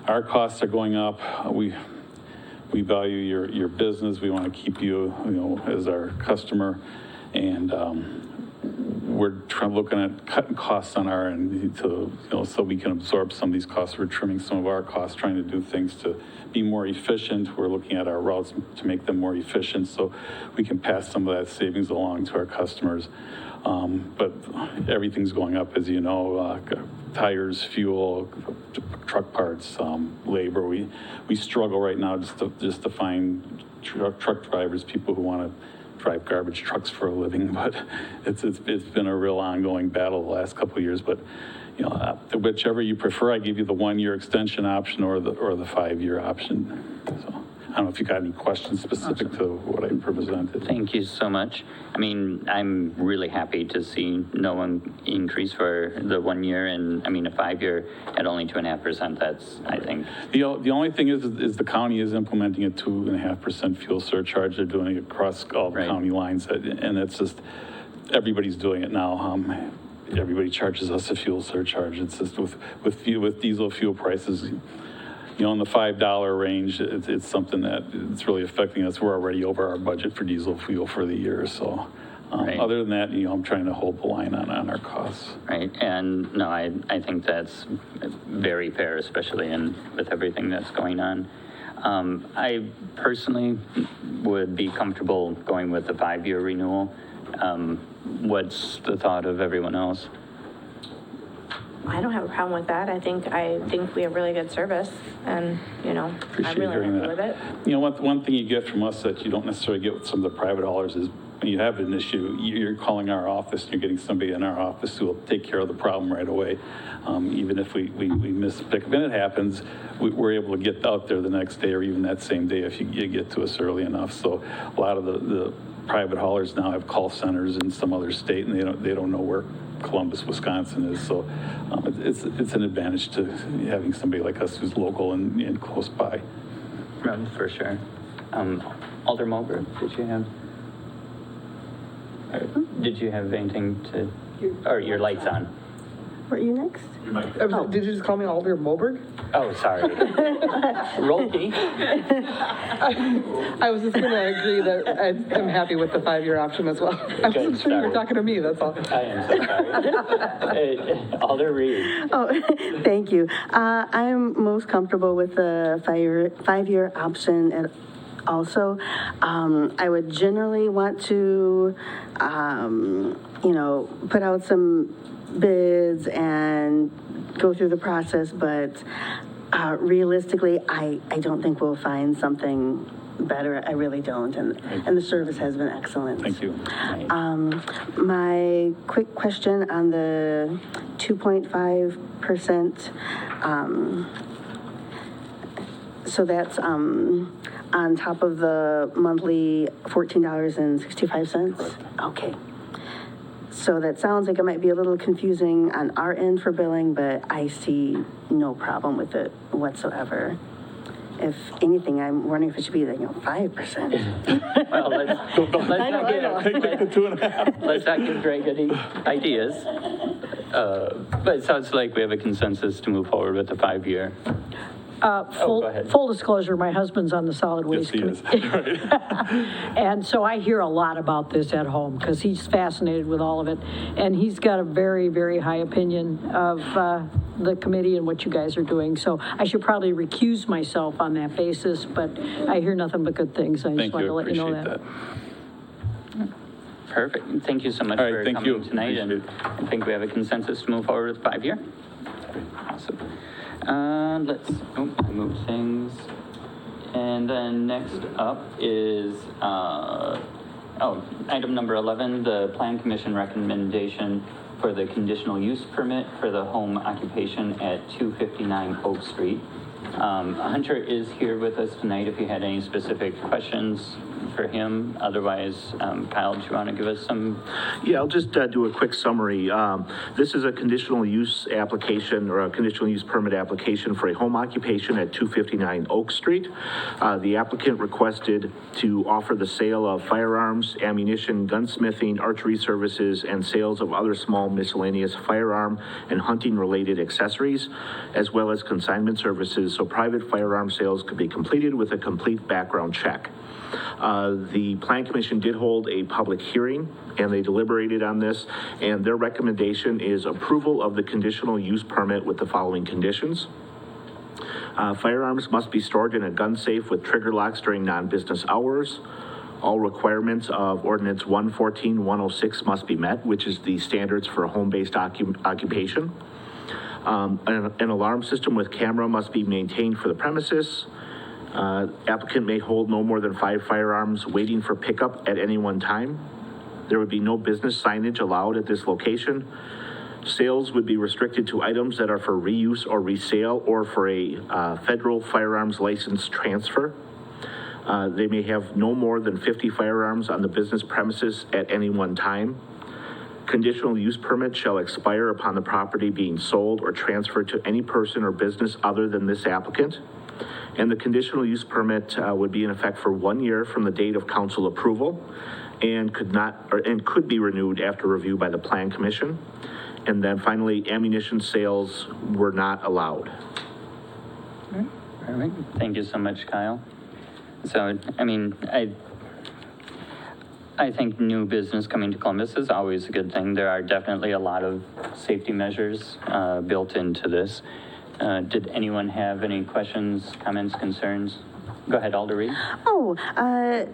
Our costs are going up. We value your business. We want to keep you, as our customer, and we're looking at cutting costs on our end to, so we can absorb some of these costs. We're trimming some of our costs, trying to do things to be more efficient. We're looking at our routes to make them more efficient so we can pass some of that savings along to our customers. But everything's going up, as you know, tires, fuel, truck parts, labor. We struggle right now just to find truck drivers, people who want to drive garbage trucks for a living, but it's been a real ongoing battle the last couple of years. But whichever you prefer, I give you the 1-year extension option or the 5-year option. So I don't know if you got any questions specific to what I presented. Thank you so much. I mean, I'm really happy to see no one increase for the 1 year, and I mean, a 5-year at only 2.5%, that's, I think. The only thing is the county is implementing a 2.5% fuel surcharge. They're doing it across all the county lines, and it's just, everybody's doing it now. Everybody charges us a fuel surcharge. It's just with diesel fuel prices, in the $5 range, it's something that it's really affecting us. We're already over our budget for diesel fuel for the year. So other than that, I'm trying to hold the line on our costs. Right. And no, I think that's very fair, especially with everything that's going on. I personally would be comfortable going with the 5-year renewal. What's the thought of everyone else? I don't have a problem with that. I think we have really good service, and I'm really happy with it. One thing you get from us that you don't necessarily get with some of the private haulers is when you have an issue, you're calling our office, and you're getting somebody in our office who will take care of the problem right away. Even if we miss a pickup, and it happens, we're able to get out there the next day or even that same day if you get to us early enough. So a lot of the private haulers now have call centers in some other state, and they don't know where Columbus, Wisconsin is. So it's an advantage to having somebody like us who's local and close by. For sure. Alder Mulber, did you have anything to, or your light's on? Were you next? Did you just call me Alder Moberg? Oh, sorry. Rolke. I was just going to agree that I'm happy with the 5-year option as well. I wasn't sure you were talking to me, that's all. I am so sorry. Alder Reed. Oh, thank you. I'm most comfortable with the 5-year option, and also, I would generally want to, put out some bids and go through the process, but realistically, I don't think we'll find something better. I really don't, and the service has been excellent. Thank you. My quick question on the 2.5%, so that's on top of the monthly $14.65? Correct. Okay. So that sounds like it might be a little confusing on our end for billing, but I see no problem with it whatsoever. If anything, I'm wondering if it should be 5%. Well, let's not give Greg any ideas. But it sounds like we have a consensus to move forward with the 5-year. Go ahead. Full disclosure, my husband's on the solid waste committee. And so I hear a lot about this at home because he's fascinated with all of it. And he's got a very, very high opinion of the committee and what you guys are doing. So I should probably recuse myself on that basis, but I hear nothing but good things. I just wanted to let you know that. Perfect. Thank you so much for coming tonight. And I think we have a consensus to move forward with 5-year. Awesome. I moved things. And then next up is, item number 11, the Plan Commission recommendation for the conditional use permit for the home occupation at 259 Oak Street. Hunter is here with us tonight if you had any specific questions for him. Otherwise, Kyle, do you want to give us some? Yeah, I'll just do a quick summary. This is a conditional use application or a conditional use permit application for a home occupation at 259 Oak Street. The applicant requested to offer the sale of firearms, ammunition, gunsmithing, archery services, and sales of other small miscellaneous firearm and hunting-related accessories, as well as consignment services, so private firearm sales could be completed with a complete background check. The Plan Commission did hold a public hearing, and they deliberated on this, and their recommendation is approval of the conditional use permit with the following conditions. Firearms must be stored in a gun safe with trigger locks during non-business hours. All requirements of Ordinance 114-106 must be met, which is the standards for a home-based occupation. An alarm system with camera must be maintained for the premises. Applicant may hold no more than 5 firearms waiting for pickup at any one time. There would be no business signage allowed at this location. Sales would be restricted to items that are for reuse or resale or for a federal firearms license transfer. They may have no more than 50 firearms on the business premises at any one time. Conditional use permit shall expire upon the property being sold or transferred to any person or business other than this applicant. And the conditional use permit would be in effect for 1 year from the date of council approval and could be renewed after review by the Plan Commission. And then finally, ammunition sales were not allowed. All right. Thank you so much, Kyle. So, I mean, I think new business coming to Columbus is always a good thing. There are definitely a lot of safety measures built into this. Did anyone have any questions, comments, concerns? Go ahead, Alder Reed. Oh,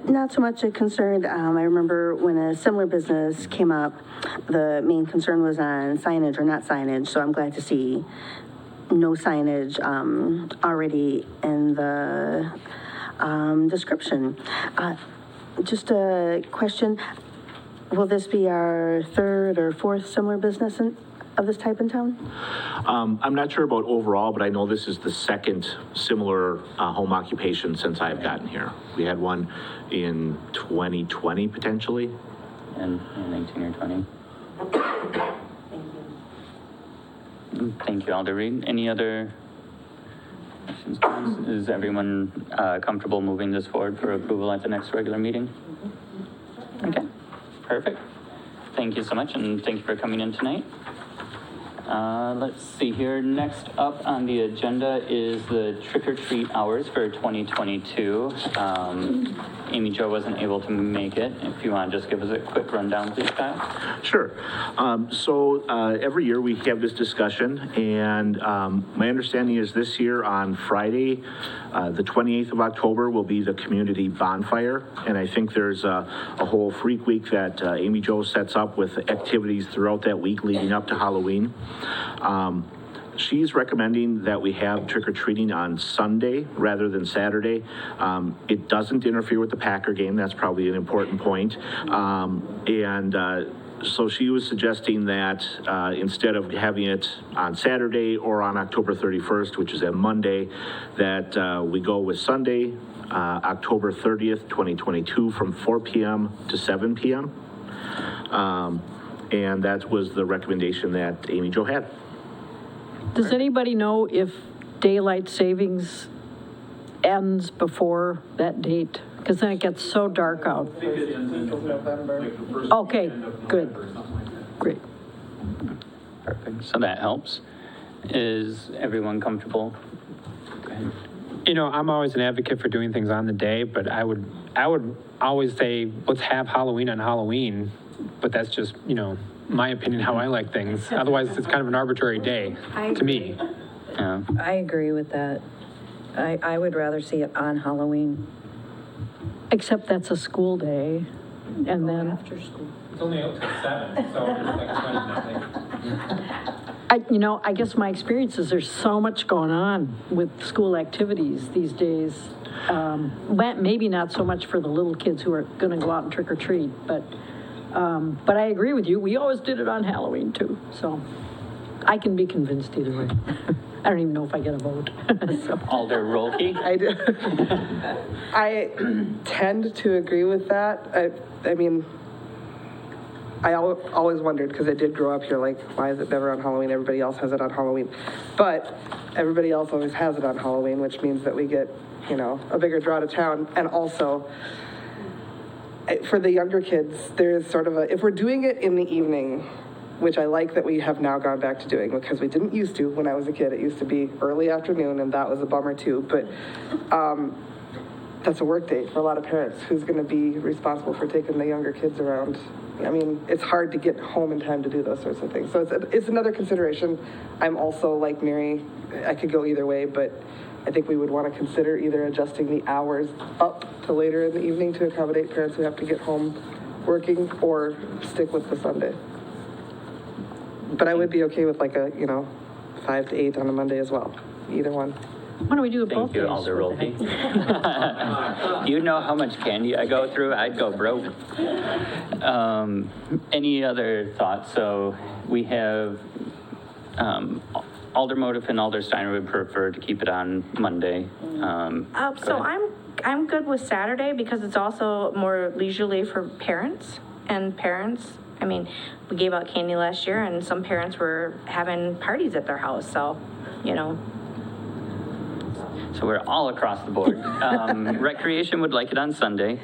not so much a concern. I remember when a similar business came up, the main concern was on signage or not signage, so I'm glad to see no signage already in the description. Just a question, will this be our 3rd or 4th similar business of this type in town? I'm not sure about overall, but I know this is the 2nd similar home occupation since I've gotten here. We had one in 2020 potentially. And 19 or 20. Thank you, Alder Reed. Any other questions? Is everyone comfortable moving this forward for approval at the next regular meeting? Okay, perfect. Thank you so much, and thank you for coming in tonight. Let's see here. Next up on the agenda is the trick-or-treat hours for 2022. Amy Jo wasn't able to make it. If you want to just give us a quick rundown, please, Kyle. Sure. So every year we have this discussion, and my understanding is this year on Friday, the 28th of October will be the community bonfire, and I think there's a whole freak week that Amy Jo sets up with activities throughout that week leading up to Halloween. She's recommending that we have trick-or-treating on Sunday rather than Saturday. It doesn't interfere with the Packer game. That's probably an important point. So she was suggesting that instead of having it on Saturday or on October 31st, which is a Monday, that we go with Sunday, October 30th, 2022, from 4 p.m. to 7 p.m. And that was the recommendation that Amy Jo had. Does anybody know if daylight savings ends before that date? Because then it gets so dark out. Okay, good. Great. Perfect. So that helps. Is everyone comfortable? Go ahead. You know, I'm always an advocate for doing things on the day, but I would always say, let's have Halloween on Halloween, but that's just, you know, my opinion, how I like things. Otherwise, it's kind of an arbitrary day to me. Yeah. I agree with that. I would rather see it on Halloween. Except that's a school day, and then... After school. It's only up to 7, so it's like You know, I guess my experience is there's so much going on with school activities these days. Maybe not so much for the little kids who are going to go out and trick or treat, but I agree with you. We always did it on Halloween too, so I can be convinced either way. I don't even know if I get a vote. So, Alder Rolke? I do. I tend to agree with that. I mean, I always wondered, because I did grow up here, like, why is it never on Halloween? Everybody else has it on Halloween. But everybody else always has it on Halloween, which means that we get, you know, a bigger draw to town. And also, for the younger kids, there's sort of a, if we're doing it in the evening, which I like that we have now gone back to doing, because we didn't used to when I was a kid. It used to be early afternoon, and that was a bummer too. But that's a work day for a lot of parents. Who's going to be responsible for taking the younger kids around? I mean, it's hard to get home in time to do those sorts of things. So it's another consideration. I'm also like Mary, I could go either way, but I think we would want to consider either adjusting the hours up to later in the evening to accommodate parents who have to get home working, or stick with the Sunday. But I would be okay with like a, 5 to 8 on a Monday as well. Either one. Why don't we do it both days? Thank you, Alder Rolke. You know how much candy I go through? I'd go broke. Any other thoughts? So we have Alder Motif and Alder Steiner would prefer to keep it on Monday. So I'm good with Saturday because it's also more leisurely for parents. And parents, I mean, we gave out candy last year and some parents were having parties at their house. So, So we're all across the board. Recreation would like it on Sunday.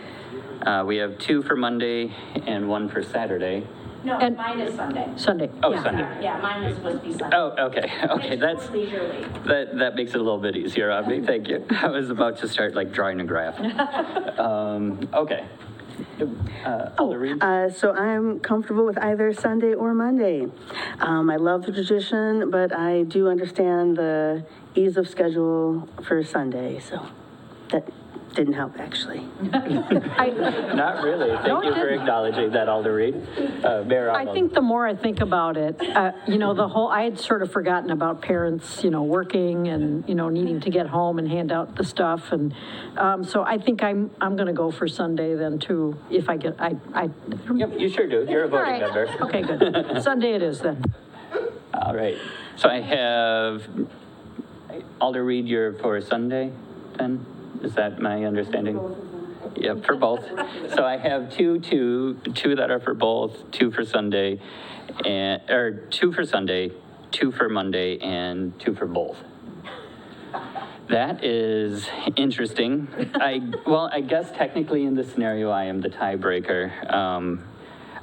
We have 2 for Monday and 1 for Saturday. No, And- mine is Sunday. Sunday. Oh, yeah. Sunday. Yeah, mine was supposed to be Sunday. Oh, okay, okay, that's, Leisurely. that makes it a little bit easier on me, thank you. I was about to start like drawing a graph. Okay. Alder Reed? So I'm comfortable with either Sunday or Monday. I love the tradition, but I do understand the ease of schedule for Sunday, so that didn't help, actually. Not really, thank you for acknowledging that, Alder Reed. Mayor I Arnold. think the more I think about it, I had sort of forgotten about parents, working and, needing to get home and hand out the stuff. And so I think I'm going to go for Sunday then too, if I get, Yep, you sure do, you're a voting All right. member. Okay, good. Sunday it is then. All right, so I have Alder Reed, you're for Sunday then? Is that my understanding? Yep, for both. So I have two that are for both, 2 for Sunday, or 2 for Sunday, 2 for Monday, and 2 for both. That is interesting. I guess technically in this scenario, I am the tiebreaker.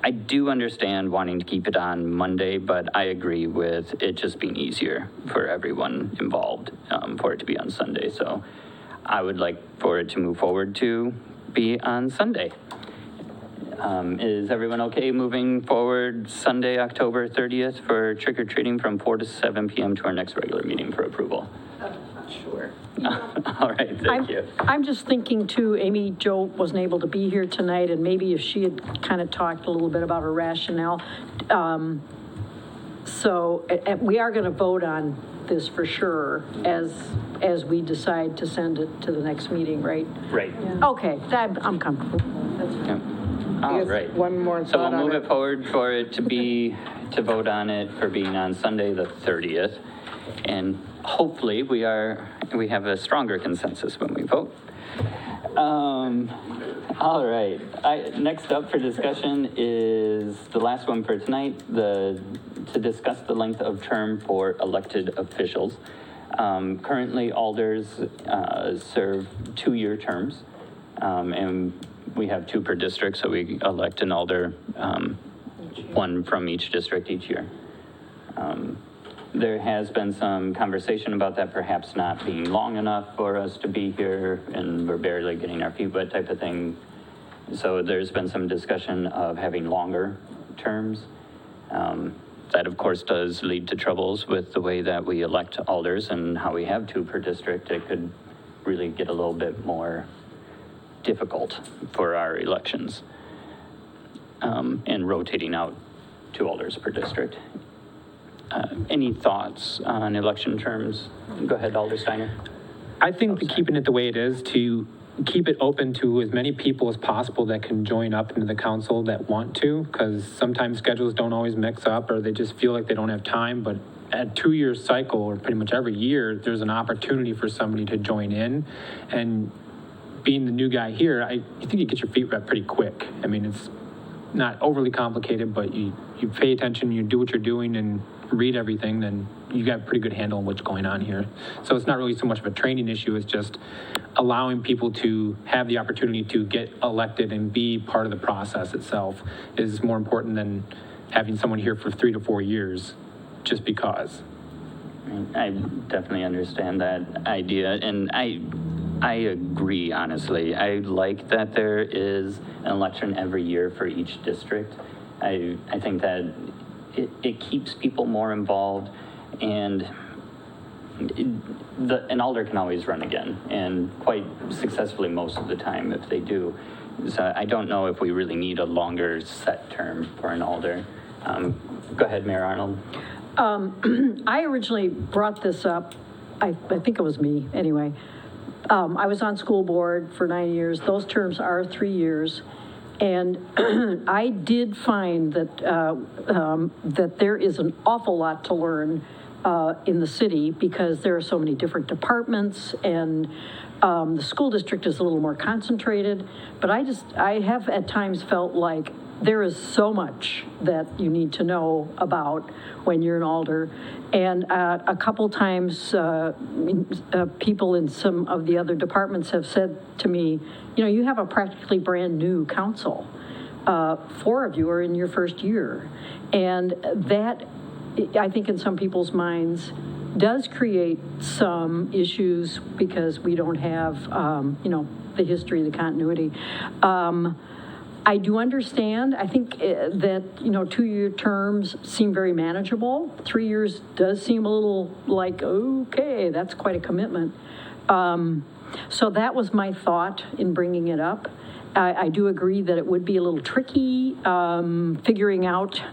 I do understand wanting to keep it on Monday, but I agree with it just being easier for everyone involved for it to be on Sunday. So I would like for it to move forward to be on Sunday. Is everyone okay moving forward Sunday, October 30th for trick-or-treating from 4 to 7 p.m. to our next regular meeting for approval? Sure. All right, thank you. I'm just thinking too, Amy Jo wasn't able to be here tonight, and maybe if she had kind of talked a little bit about her rationale. So we are going to vote on this for sure as we decide to send it to the next meeting, right? Right. Okay, I'm comfortable. Yeah. All right. One more So thought we'll on move it. it forward for it to vote on it for being on Sunday, the 30th. And hopefully we have a stronger consensus when we vote. All right. Next up for discussion is the last one for tonight, to discuss the length of term for elected officials. Currently, alders serve 2-year terms, and we have 2 per district, so we elect an alder, 1 from each district each year. There has been some conversation about that perhaps not being long enough for us to be here, and we're barely getting our feet wet type of thing. So there's been some discussion of having longer terms. That, of course, does lead to troubles with the way that we elect alders and how we have 2 per district. It could really get a little bit more difficult for our elections and rotating out 2 alders per district. Any thoughts on election terms? Go ahead, Alder Steiner. I think that keeping it the way it is, to keep it open to as many people as possible that can join up into the council that want to, because sometimes schedules don't always mix up or they just feel like they don't have time, but at a 2-year cycle, or pretty much every year, there's an opportunity for somebody to join in. And being the new guy here, I think you get your feet wet pretty quick. I mean, it's not overly complicated, but you pay attention, you do what you're doing and read everything, then you got a pretty good handle on what's going on here. So it's not really so much of a training issue, it's just allowing people to have the opportunity to get elected and be part of the process itself is more important than having someone here for 3 to 4 years just because. I definitely understand that idea, and I agree, honestly. I like that there is an election every year for each district. I think that it keeps people more involved, and an alder can always run again, and quite successfully most of the time if they do. So I don't know if we really need a longer set term for an alder. Go ahead, Mayor Arnold. I originally brought this up, I think it was me, anyway. I was on school board for 9 years. Those terms are 3 years. And I did find that, that there is an awful lot to learn in the city because there are so many different departments, and the school district is a little more concentrated. But I have at times felt like there is so much that you need to know about when you're an alder. And a couple times, people in some of the other departments have said to me, you know, you have a practically brand new council. 4 of you are in your first year. And that, I think in some people's minds, does create some issues because we don't have, you know, the history, the continuity. I do understand. I think that, you know, 2-year terms seem very manageable. 3 years does seem a little like, okay, that's quite a commitment. So that was my thought in bringing it up. I do agree that it would be a little tricky figuring out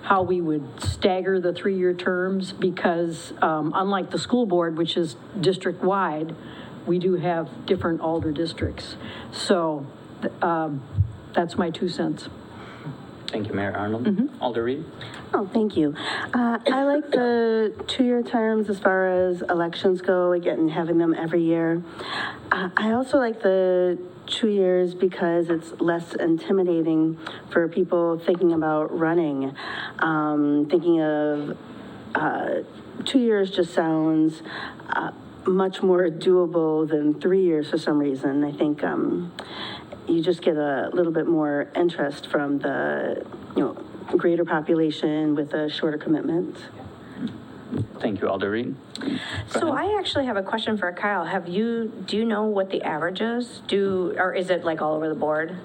how we would stagger the 3-year terms because unlike the school board, which is district-wide, we do have different alder districts. So that's my 2 cents. Thank you, Mayor Arnold. Alder Reed? Oh, thank you. I like the 2-year terms as far as elections go, again, having them every year. I also like the 2 years because it's less intimidating for people thinking about running. Thinking of 2 years just sounds much more doable than 3 years for some reason. I think you just get a little bit more interest from the, you know, greater population with a shorter commitment. Thank you, Alder Reed. So I actually have a question for Kyle. Do you know what the average is? Or is it like all over the board?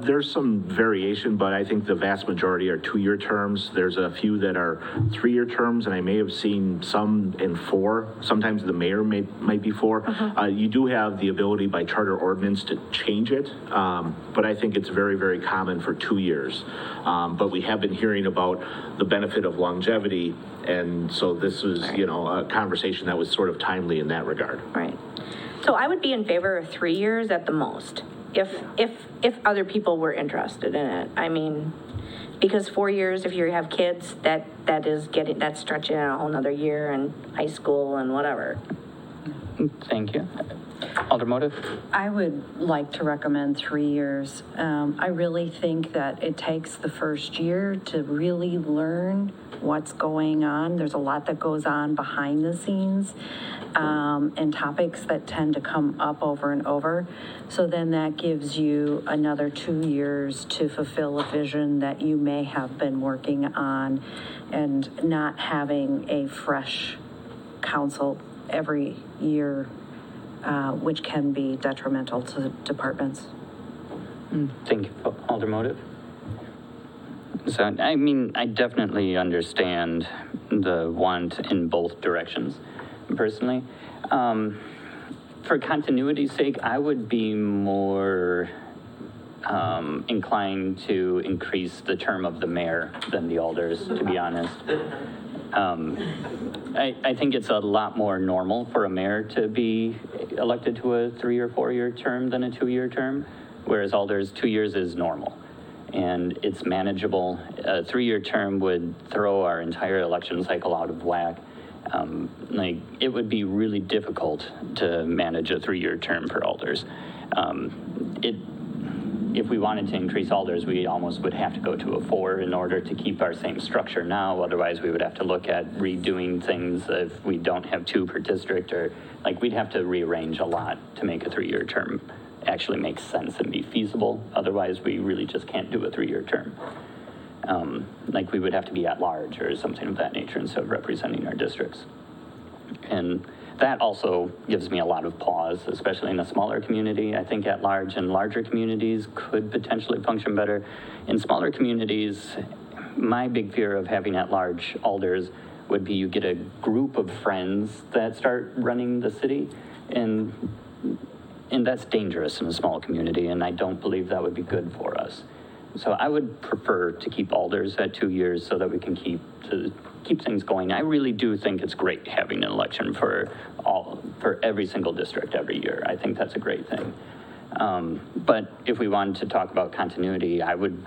There's some variation, but I think the vast majority are 2-year terms. There's a few that are 3-year terms, and I may have seen some in 4. Sometimes the mayor might be 4. You do have the ability by charter ordinance to change it, but I think it's very, very common for 2 years. But we have been hearing about the benefit of longevity, and so this was, you know, a conversation that was sort of timely in that regard. Right. So I would be in favor of 3 years at the most, if other people were interested in it. I mean, because 4 years, if you have kids, that's stretching out a whole nother year in high school and whatever. Thank you. Alder Motive? I would like to recommend 3 years. I really think that it takes the first year to really learn what's going on. There's a lot that goes on behind the scenes and topics that tend to come up over and over. So then that gives you another 2 years to fulfill a vision that you may have been working on, and not having a fresh council every year, which can be detrimental to departments. Thank you, Alder Motive. So, I mean, I definitely understand the want in both directions, personally. For continuity's sake, I would be more inclined to increase the term of the mayor than the alders, to be honest. I think it's a lot more normal for a mayor to be elected to a 3 or 4 year term than a 2 year term, whereas alders, 2 years is normal. and it's manageable. A 3-year term would throw our entire election cycle out of whack. Like, it would be really difficult to manage a 3-year term for alders. If we wanted to increase alders, we almost would have to go to a 4 in order to keep our same structure now. Otherwise, we would have to look at redoing things if we don't have 2 per district, or like we'd have to rearrange a lot to make a 3-year term actually make sense and be feasible. Otherwise, we really just can't do a 3-year term. Like we would have to be at large or something of that nature instead of representing our districts. And that also gives me a lot of pause, especially in a smaller community. I think at large and larger communities could potentially function better. In smaller communities, my big fear of having at large alders would be you get a group of friends that start running the city, and that's dangerous in a small community, and I don't believe that would be good for us. So I would prefer to keep alders at 2 years so that we can keep things going. I really do think it's great having an election for every single district every year. I think that's a great thing. But if we wanted to talk about continuity, I would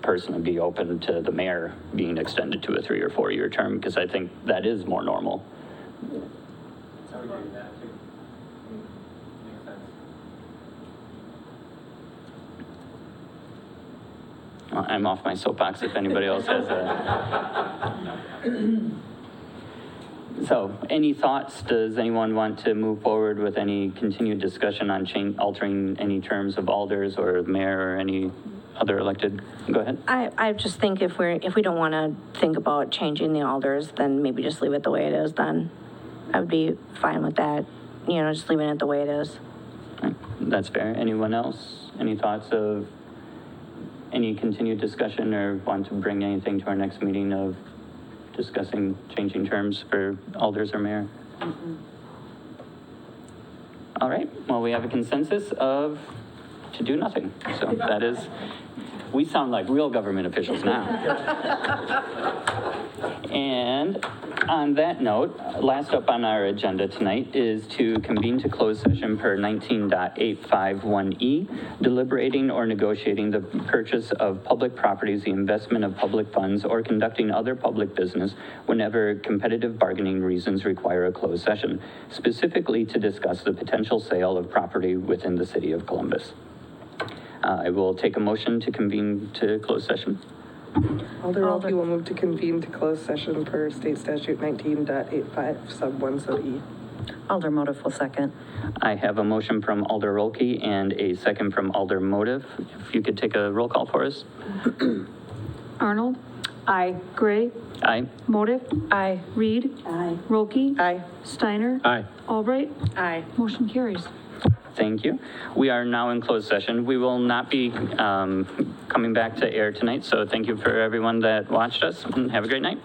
personally be open to the mayor being extended to a 3 or 4 year term, because I think that is more normal. I'm off my soapbox if anybody else has a... So, any thoughts? Does anyone want to move forward with any continued discussion on altering any terms of alders or mayor or any other elected? Go ahead. I just think if we don't want to think about changing the alders, then maybe just leave it the way it is then. I would be fine with that, just leaving it the way it is. Right. That's fair. Anyone else? Any thoughts of any continued discussion, or want to bring anything to our next meeting of discussing changing terms for alders or mayor? Mm-hmm. All right, well, we have a consensus of to do nothing. So that is, we sound like real government officials now. And on that note, last up on our agenda tonight is to convene to closed session per 19.851E, deliberating or negotiating the purchase of public properties, the investment of public funds, or conducting other public business whenever competitive bargaining reasons require a closed session, specifically to discuss the potential sale of property within the city of Columbus. I will take a motion to convene to closed session. Alder Rolke will move to convene to closed session per state statute 19.85 sub 1 sub E. Alder Motive will second. I have a motion from Alder Rolke and a second from Alder Motive. If you could take a roll call for us. Arnold? Aye. Gray? Aye. Motive? Aye. Reed? Aye. Rolke? Aye. Steiner? Aye. Albright? Aye. Motion carries. Thank you. We are now in closed session. We will not be coming back to air tonight, so thank you for everyone that watched us, and have a great night.